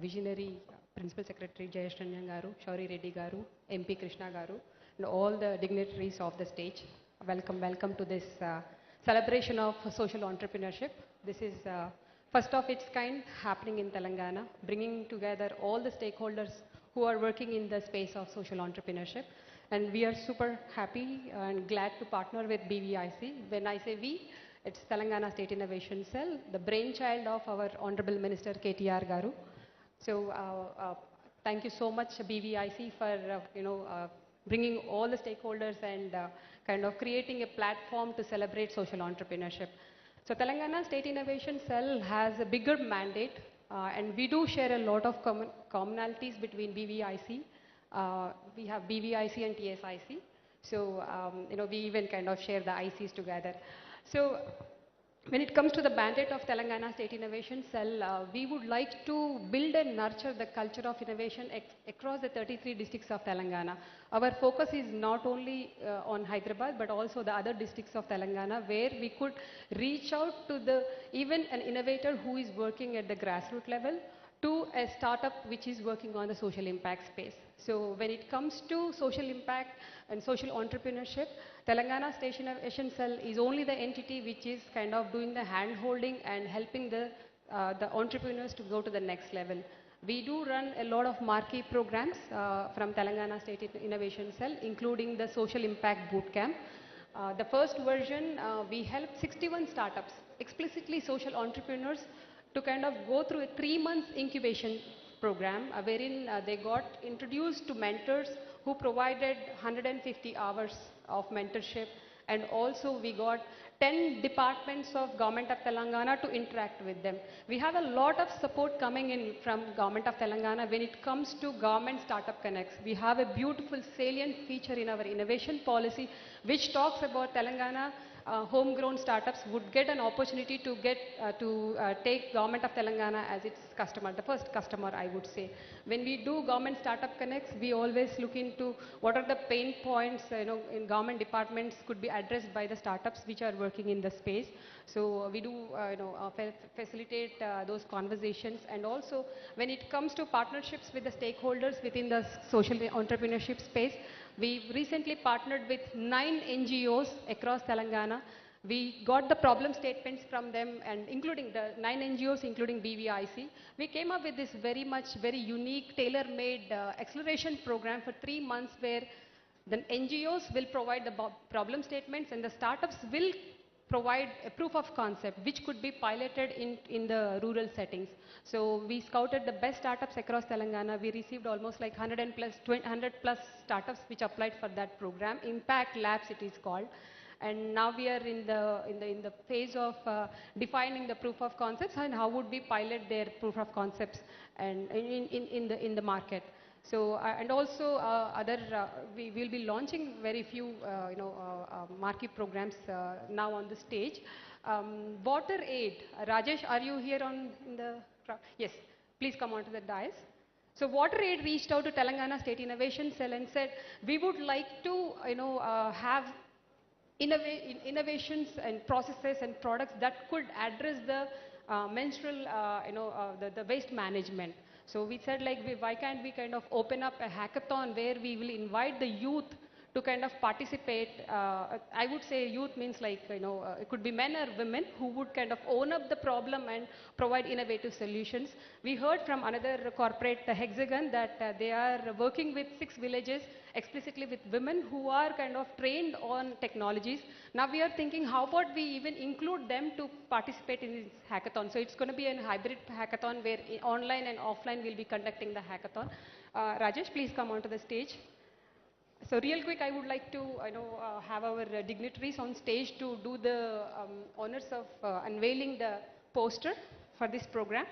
visionary Principal Secretary Jayesh Ranjan Garu, Shauri Reddy Garu, MP Krishna Garu, and all the dignitaries of the stage. Welcome to this celebration of social entrepreneurship. This is first of its kind happening in Telangana, bringing together all the stakeholders who are working in the space of social entrepreneurship. And we are super happy and glad to partner with BVIC. When I say we, it's Telangana State Innovation Cell, the brainchild of our Honorable Minister KTR Garu. So thank you so much BVIC for bringing all the stakeholders and kind of creating a platform to celebrate social entrepreneurship. So Telangana State Innovation Cell has a bigger mandate and we do share a lot of commonalities between BVIC. We have BVIC and TSIC. So, we even kind of share the ICs together. So, when it comes to the mandate of Telangana State Innovation Cell, we would like to build and nurture the culture of innovation across the 33 districts of Telangana. Our focus is not only on Hyderabad, but also the other districts of Telangana, where we could reach out to even an innovator who is working at the grassroots level, to a startup which is working on the social impact space. So when it comes to social impact and social entrepreneurship, Telangana State Innovation Cell is only the entity which is kind of doing the hand-holding and helping the entrepreneurs to go to the next level. We do run a lot of marquee programs from Telangana State Innovation Cell, including the Social Impact Bootcamp. The first version, we helped 61 startups, explicitly social entrepreneurs, to kind of go through a 3-month incubation program wherein they got introduced to mentors who provided 150 hours of mentorship, and also we got 10 departments of Government of Telangana to interact with them. We have a lot of support coming in from Government of Telangana when it comes to Government Startup Connects. We have a beautiful salient feature in our innovation policy which talks about Telangana homegrown startups would get an opportunity to take Government of Telangana as its customer, the first customer, I would say. When we do Government Startup Connects, we always look into what are the pain points in government departments could be addressed by the startups which are working in the space. So we do facilitate those conversations, and also when it comes to partnerships with the stakeholders within the social entrepreneurship space, we recently partnered with 9 NGOs across Telangana. We got the problem statements from them, and including the 9 NGOs, including BVIC. We came up with this very unique, tailor-made acceleration program for 3 months, where the NGOs will provide the problem statements and the startups will provide a proof of concept which could be piloted in the rural settings. So we scouted the best startups across Telangana. We received almost like 100 plus startups which applied for that program. Impact Labs it is called. And now we are in the phase of defining the proof of concepts and how would we pilot their proof of concepts and in the market. So and also we will be launching very few marquee programs now on the stage. Water Aid. Rajesh, are you here on the crowd? Yes, please come onto the dais. So Water Aid reached out to Telangana State Innovation Cell and said, we would like to have innovations and processes and products that could address the menstrual, the waste management. So we said like, why can't we kind of open up a hackathon where we will invite the youth to kind of participate. I would say youth means like, it could be men or women who would kind of own up the problem and provide innovative solutions. We heard from another corporate, Hexagon, that they are working with 6 villages explicitly with women who are kind of trained on technologies. Now we are thinking, how about we even include them to participate in this hackathon? So it's going to be a hybrid hackathon where online and offline we'll be conducting the hackathon. Rajesh, please come onto the stage. So real quick, I would like to have our dignitaries on stage to do the honors of unveiling the poster for this program.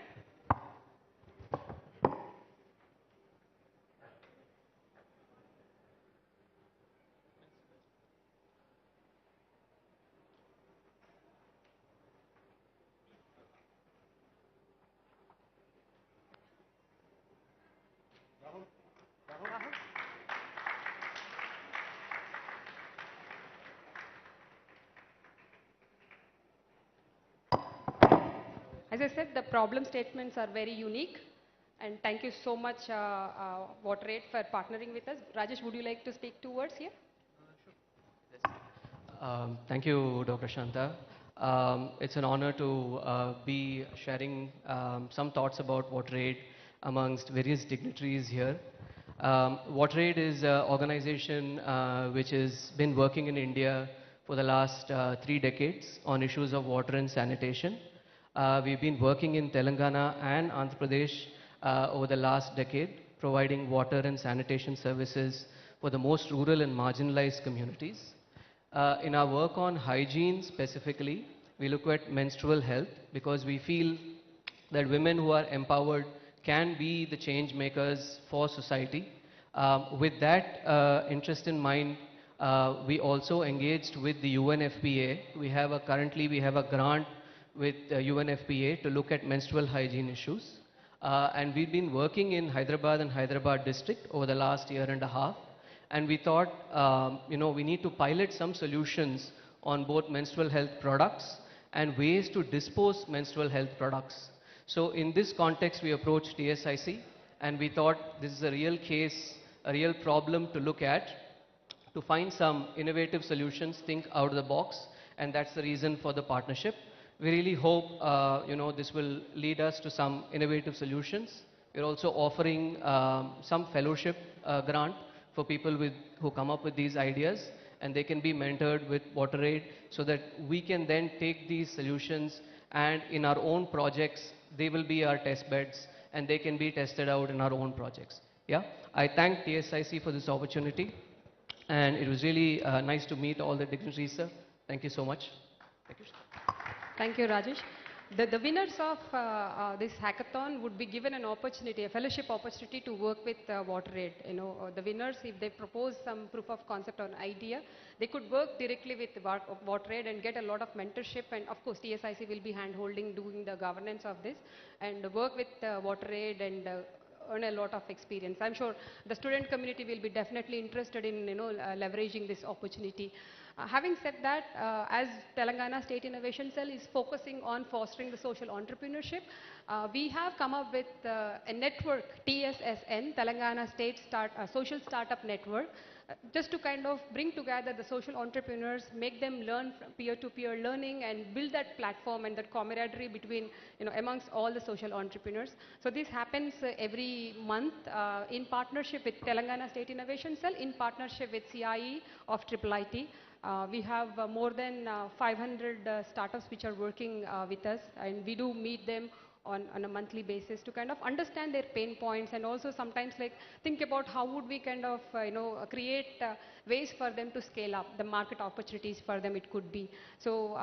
As I said, the problem statements are very unique, and thank you so much, WaterAid, for partnering with us. Rajesh, would you like to speak 2 words here? Thank you, Dr. Shanta. It's an honor to be sharing some thoughts about WaterAid amongst various dignitaries here. WaterAid is an organization which has been working in India for the last 3 decades on issues of water and sanitation. We've been working in Telangana and Andhra Pradesh over the last decade, providing water and sanitation services for the most rural and marginalized communities. In our work on hygiene specifically, we look at menstrual health because we feel that women who are empowered can be the change makers for society. With that interest in mind, we also engaged with the UNFPA. Currently we have a grant with UNFPA to look at menstrual hygiene issues. And we've been working in Hyderabad and Hyderabad district over the last 1.5 years. And we thought, we need to pilot some solutions on both menstrual health products and ways to dispose menstrual health products. So in this context, we approached TSIC and we thought this is a real case, a real problem to look at, to find some innovative solutions, think out of the box, and that's the reason for the partnership. We really hope, this will lead us to some innovative solutions. We're also offering some fellowship grant for people who come up with these ideas, and they can be mentored with WaterAid so that we can then take these solutions and in our own projects, they will be our test beds and they can be tested out in our own projects. Yeah, I thank TSIC for this opportunity, and it was really nice to meet all the dignitaries, sir. Thank you so much. Thank you. Thank you, Rajesh. The winners of this hackathon would be given an opportunity, a fellowship opportunity to work with WaterAid. The winners, if they propose some proof of concept or idea, they could work directly with WaterAid and get a lot of mentorship. And of course, TSIC will be hand-holding, doing the governance of this, and work with WaterAid and earn a lot of experience. I'm sure the student community will be definitely interested in leveraging this opportunity. Having said that, as Telangana State Innovation Cell is focusing on fostering the social entrepreneurship, we have come up with a network, TSSN, Telangana State Social Startup Network, just to kind of bring together the social entrepreneurs, make them learn from peer-to-peer learning and build that platform and that camaraderie between, amongst all the social entrepreneurs. So this happens every month in partnership with Telangana State Innovation Cell, in partnership with CIE of IIIT. We have more than 500 startups which are working with us, and we do meet them on a monthly basis to kind of understand their pain points, and also sometimes think about how would we kind of create ways for them to scale up, the market opportunities for them it could be. So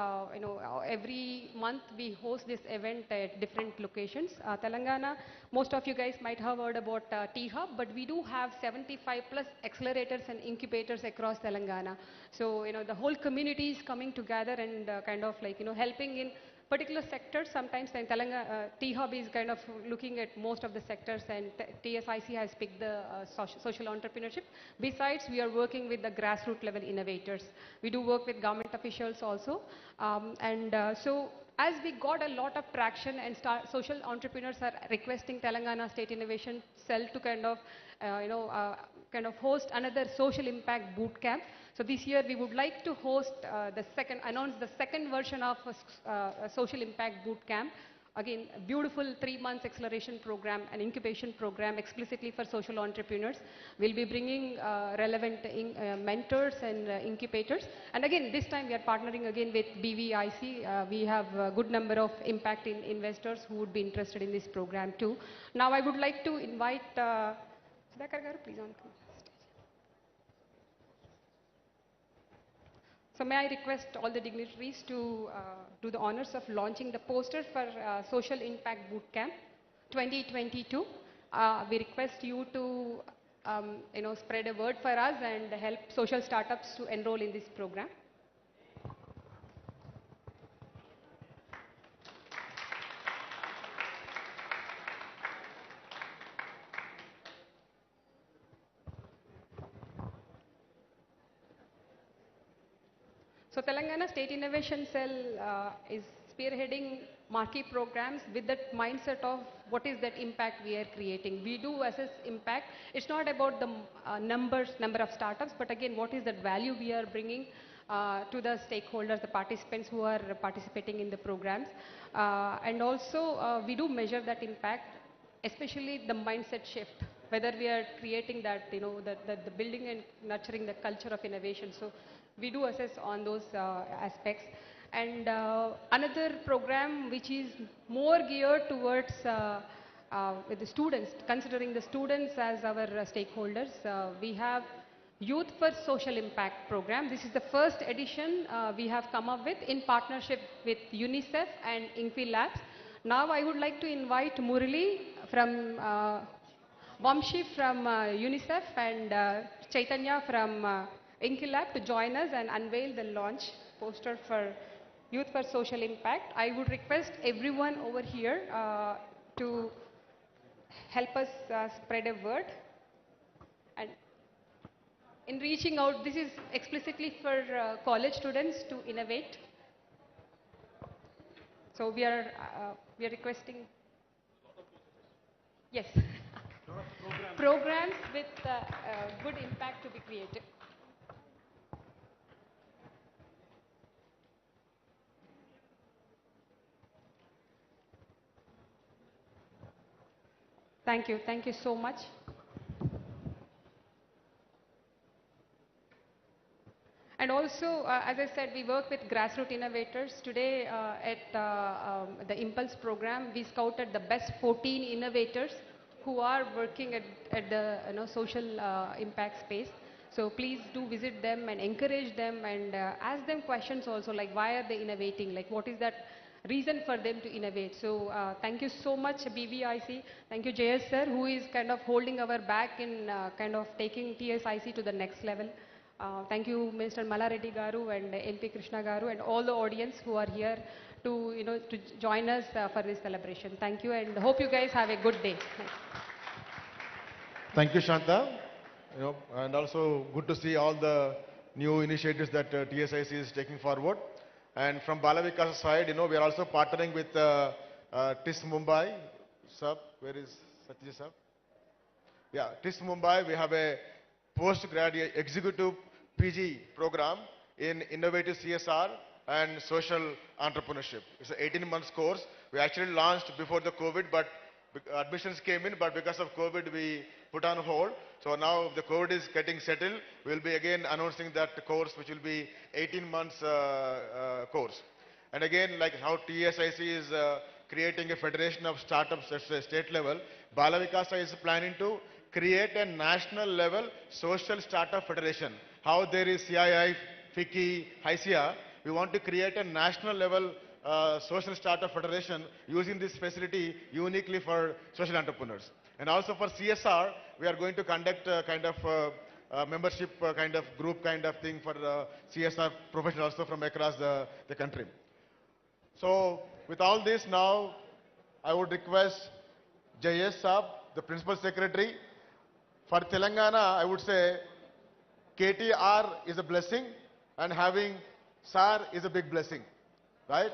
every month we host this event at different locations. Telangana, most of you guys might have heard about T-Hub, but we do have 75 plus accelerators and incubators across Telangana. So the whole community is coming together and kind of helping in particular sectors. Sometimes in Telangana, T-Hub is kind of looking at most of the sectors, and TSIC has picked the social entrepreneurship. Besides, we are working with the grassroots level innovators. We do work with government officials also. So as we got a lot of traction and social entrepreneurs are requesting Telangana State Innovation Cell to kind of, kind of host another social impact boot camp. So this year we would like to host announce the second version of a social impact boot camp. Again, a beautiful 3 months acceleration program, an incubation program explicitly for social entrepreneurs. We'll be bringing relevant mentors and incubators. And again, this time we are partnering again with BVIC. We have a good number of impact investors who would be interested in this program too. Now I would like to invite Sudhakar garu, please on. So may I request all the dignitaries to do the honors of launching the poster for Social Impact Bootcamp 2022. We request you to spread a word for us and help social startups to enroll in this program. So Telangana State Innovation Cell is spearheading marquee programs with that mindset of what is that impact we are creating. We do assess impact. It's not about the number of startups, but again, what is that value we are bringing to the stakeholders, the participants who are participating in the programs. And also, we do measure that impact, especially the mindset shift, whether we are creating that, the building and nurturing the culture of innovation. So we do assess on those aspects. And another program which is more geared towards with the students, considering the students as our stakeholders, we have Youth for Social Impact program. This is the first edition we have come up with in partnership with UNICEF and INFI Labs. Now I would like to invite Murali from Vamshi from UNICEF and Chaitanya from Inkilab to join us and unveil the launch poster for Youth for Social Impact. I would request everyone over here to help us spread a word. And in reaching out, this is explicitly for college students to innovate. So we are requesting, yes, programs with good impact to be created. Thank you so much. And also, as I said, we work with grassroots innovators. Today at the Impulse program, we scouted the best 14 innovators who are working at the social impact space. So please do visit them and encourage them and ask them questions also, like why are they innovating, like what is that reason for them to innovate. So thank you so much BVIC, thank you JS sir, who is kind of holding our back in kind of taking TSIC to the next level. Thank you Mr. Mallareddy Garu and MP Krishna Garu and all the audience who are here to to join us for this celebration. Thank you and hope you guys have a good day. Thank you, Shanta. And also good to see all the new initiatives that TSIC is taking forward. And from Balavikas side, we are also partnering with TIS Mumbai. Sir, where is Satya sir? Yeah, TIS Mumbai, we have a postgraduate executive PG program in innovative CSR and social entrepreneurship. It's an 18 months course. We actually launched before the COVID, but admissions came in, but because of COVID, we put on hold. So now the COVID is getting settled. We'll be again announcing that course, which will be 18 months course. And again, like how TSIC is creating a federation of startups at the state level, Balavikasa is planning to create a national level social startup federation. How there is CII, FICCI, HICIA, we want to create a national level social startup federation using this facility uniquely for social entrepreneurs. And also for CSR, we are going to conduct a kind of membership kind of group kind of thing for CSR professionals also from across the country. So With all this now, I would request Jayesh Saab, the Principal Secretary. For Telangana, I would say KTR is a blessing and having SAR is a big blessing, right?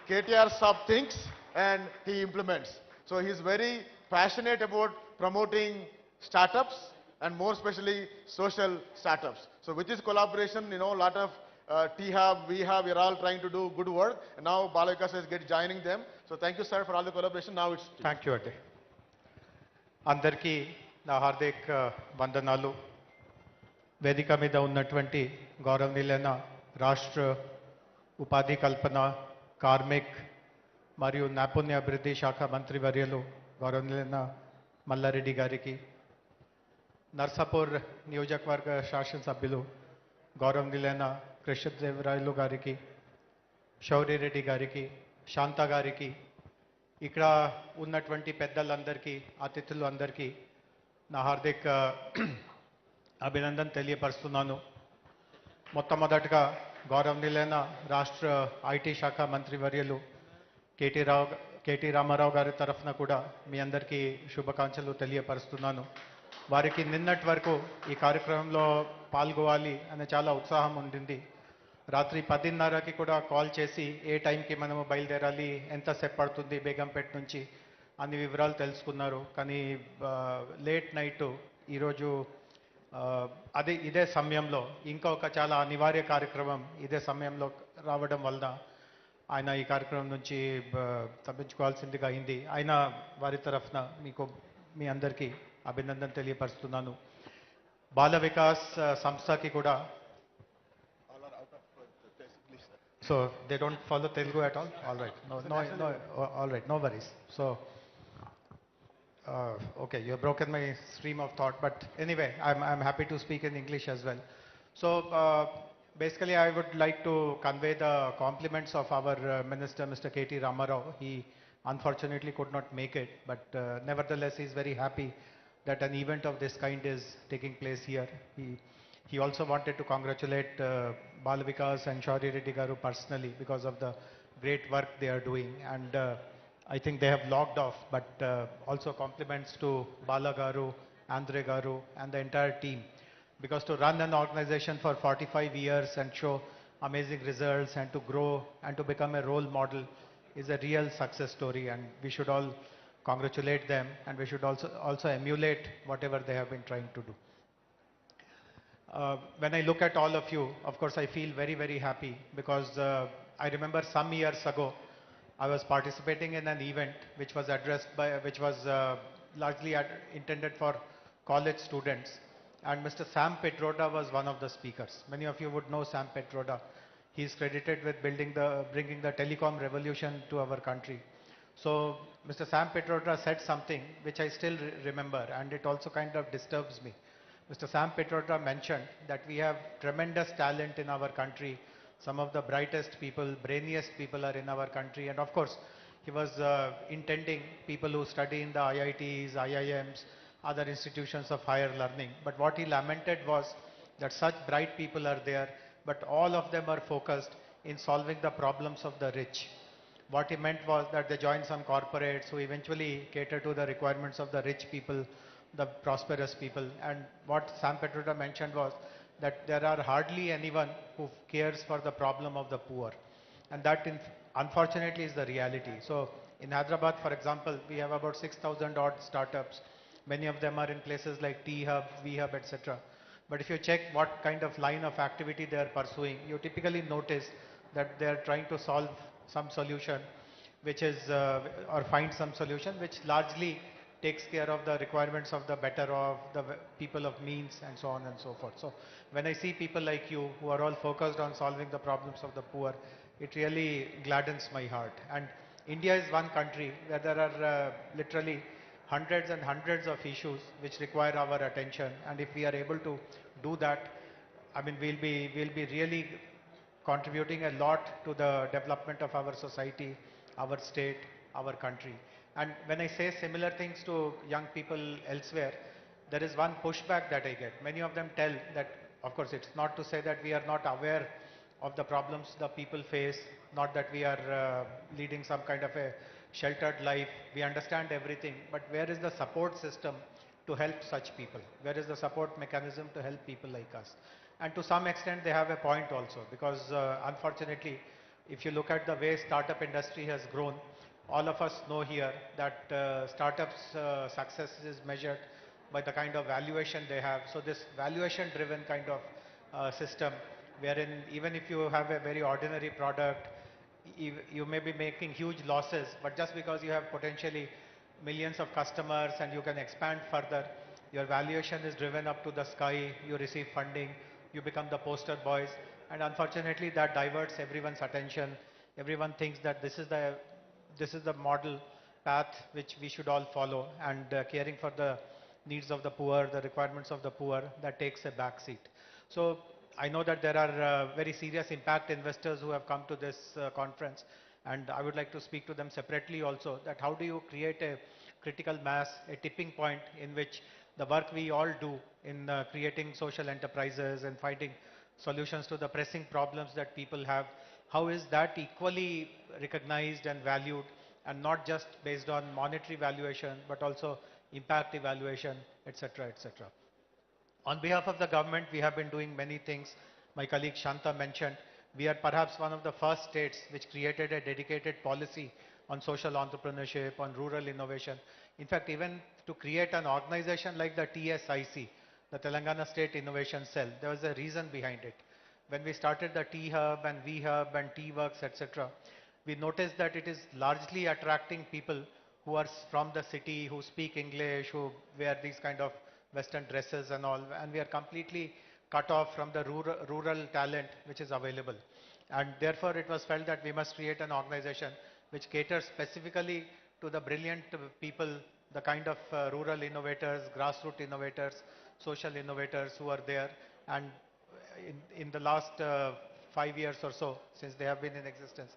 KTR Saab thinks and he implements. So he's very passionate about promoting startups and more especially social startups. So with this collaboration, a lot of T-Hub, V-Hub, we're all trying to do good work. And now Balavikas is joining them. So thank you, sir, for all the collaboration. Now it's... Thank you, Ade. అందరికీ నా హార్దిక్ వందనాలు. వేదిక మీద ఉన్నటువంటి గౌరవనీయులైన రాష్ట్ర ఉపాధి కల్పన, karmic మరియు నైపుణ్య అభివృద్ధి శాఖ మంత్రి వర్యులు గౌరవనీయులైన మల్లారెడ్డి గారికి, నర్సాపూర్ నియోజకవర్గ శాసనసభ్యులు గౌరవనీయులైన కృష్ణదేవరాయలు గారికి, శౌర్యరెడ్డి గారికి, శాంత గారికి, ఇక్కడ ఉన్నటువంటి పెద్దలందరికీ, అతిథులు అందరికీ నా హార్దిక అభినందన తెలియపరుస్తున్నాను. మొట్టమొదటిగా గౌరవనీయులైన రాష్ట్ర ఐటీ శాఖ మంత్రి వర్యులు కేటీ రామారావు గారి తరఫున కూడా మీ అందరికీ శుభాకాంక్షలు తెలియపరుస్తున్నాను. వారికి నిన్నటి వరకు ఈ కార్యక్రమంలో పాల్గొవాలి అనే చాలా ఉత్సాహం ఉండింది. రాత్రి 10:30కి కూడా కాల్ చేసి ఏ టైంకి మనము బయలుదేరాలి, ఎంతసేపు పడుతుంది బేగంపేట నుంచి అన్ని వివరాలు తెలుసుకున్నారు. కానీ లేట్ నైట్ ఈరోజు ఇదే సమయంలో ఇంకొక చాలా అనివార్య కార్యక్రమం ఇదే సమయంలో రావడం వలన ఆయన ఈ కార్యక్రమం నుంచి తప్పించుకోవాల్సిందిగా అయింది. ఆయన వారి తరఫున మీ అందరికీ అభినందన తెలియపరుస్తున్నాను. బాల వికాస్ సంస్థకి కూడా So they don't follow Telugu at all? All right. All right. No worries. So, okay, you've broken my stream of thought. But anyway, I'm happy to speak in English as well. So basically, I would like to convey the compliments of our Minister, Mr. KT Ramarao. He unfortunately could not make it, but nevertheless, he's very happy that an event of this kind is taking place here. He also wanted to congratulate Bala Vikas and Shaurya Reddy Garu personally because of the great work they are doing. And I think they have logged off, but also compliments to Bala Garu, Andre Garu and the entire team. Because to run an organization for 45 years and show amazing results and to grow and to become a role model is a real success story, and we should all congratulate them, and we should also emulate whatever they have been trying to do. When I look at all of you, of course, I feel very, very happy because I remember some years ago, I was participating in an event which was largely intended for college students, and Mr. Sam Petroda was one of the speakers. Many of you would know Sam Petroda. He is credited with bringing the telecom revolution to our country. So Mr. Sam Petroda said something which I still remember, and it also kind of disturbs me. Mr. Sam Petroda mentioned that we have tremendous talent in our country. Some of the brightest people, brainiest people are in our country. And of course, he was intending people who study in the IITs, IIMs, other institutions of higher learning. But what he lamented was that such bright people are there, but all of them are focused in solving the problems of the rich. What he meant was that they join some corporates who eventually cater to the requirements of the rich people, the prosperous people. And what Sam Petroda mentioned was that there are hardly anyone who cares for the problem of the poor. And that unfortunately is the reality. So in Hyderabad, for example, we have about 6,000 odd startups. Many of them are in places like T-Hub, V-Hub, etc. But if you check what kind of line of activity they are pursuing, you typically notice that they are trying to solve some solution which is, or find some solution which largely takes care of the requirements of the better of the people of means and so on and so forth. So when I see people like you who are all focused on solving the problems of the poor, it really gladdens my heart. And India is one country where there are literally hundreds and hundreds of issues which require our attention. And if we are able to do that, I mean, we'll be really contributing a lot to the development of our society, our state, our country. And when I say similar things to young people elsewhere, there is one pushback that I get. Many of them tell that, of course, it's not to say that we are not aware of the problems the people face. Not that we are leading some kind of a sheltered life. We understand everything, but where is the support system to help such people? Where is the support mechanism to help people like us? And to some extent, they have a point also, because unfortunately, if you look at the way startup industry has grown, all of us know here that startups' success is measured by the kind of valuation they have. So this valuation-driven kind of system, wherein even if you have a very ordinary product, you may be making huge losses, but just because you have potentially millions of customers and you can expand further, your valuation is driven up to the sky, you receive funding, you become the poster boys, and unfortunately that diverts everyone's attention. Everyone thinks that this is the model path which we should all follow, and caring for the needs of the poor, the requirements of the poor, that takes a back seat. So I know that there are very serious impact investors who have come to this conference, and I would like to speak to them separately also, that how do you create a critical mass, a tipping point in which the work we all do in creating social enterprises and finding solutions to the pressing problems that people have, how is that equally recognized and valued, and not just based on monetary valuation, but also impact evaluation, etc., etc. On behalf of the government, we have been doing many things. My colleague Shanta mentioned, we are perhaps one of the first states which created a dedicated policy on social entrepreneurship, on rural innovation. In fact, even to create an organization like the TSIC, the Telangana State Innovation Cell, there was a reason behind it. When we started the T-Hub and V-Hub and T-Works, etc., we noticed that it is largely attracting people who are from the city, who speak English, who wear these kind of Western dresses and all, and we are completely cut off from the rural talent which is available. And therefore, it was felt that we must create an organization which caters specifically to the brilliant people, the kind of rural innovators, grassroots innovators, social innovators who are there. And in the last 5 years or so, since they have been in existence,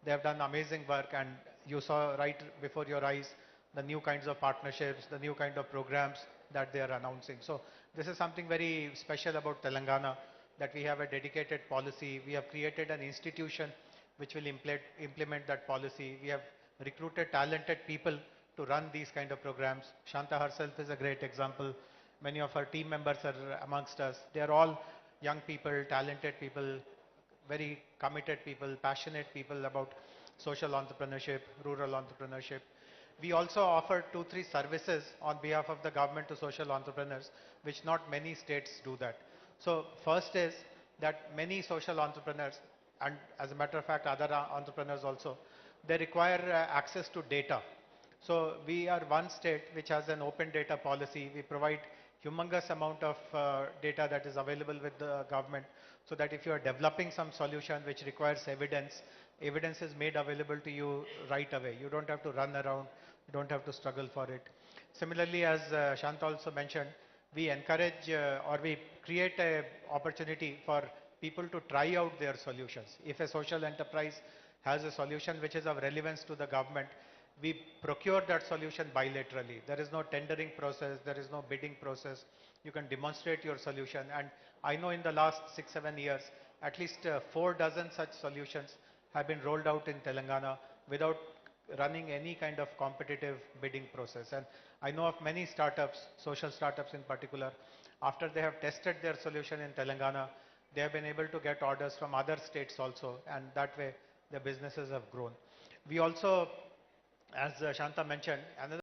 they have done amazing work, and you saw right before your eyes the new kinds of partnerships, the new kind of programs that they are announcing. So this is something very special about Telangana, that we have a dedicated policy. We have created an institution which will implement that policy. We have recruited talented people to run these kind of programs. Shanta herself is a great example. Many of her team members are amongst us. They are all young people, talented people, very committed people, passionate people about social entrepreneurship, rural entrepreneurship. We also offer 2-3 services on behalf of the government to social entrepreneurs, which not many states do that. So first is that many social entrepreneurs, and as a matter of fact other entrepreneurs also, they require access to data. So we are one state which has an open data policy. We provide humongous amount of data that is available with the government, so that if you are developing some solution which requires evidence, evidence is made available to you right away. You don't have to run around, you don't have to struggle for it. Similarly, as Shanta also mentioned, we encourage or we create a opportunity for people to try out their solutions. If a social enterprise has a solution which is of relevance to the government, we procure that solution bilaterally. There is no tendering process, there is no bidding process. You can demonstrate your solution, and I know in the last 6-7 years, at least 4 dozen such solutions have been rolled out in Telangana without running any kind of competitive bidding process. And I know of many startups, social startups in particular, after they have tested their solution in Telangana, they have been able to get orders from other states also, and that way their businesses have grown. We also, as Shanta mentioned, another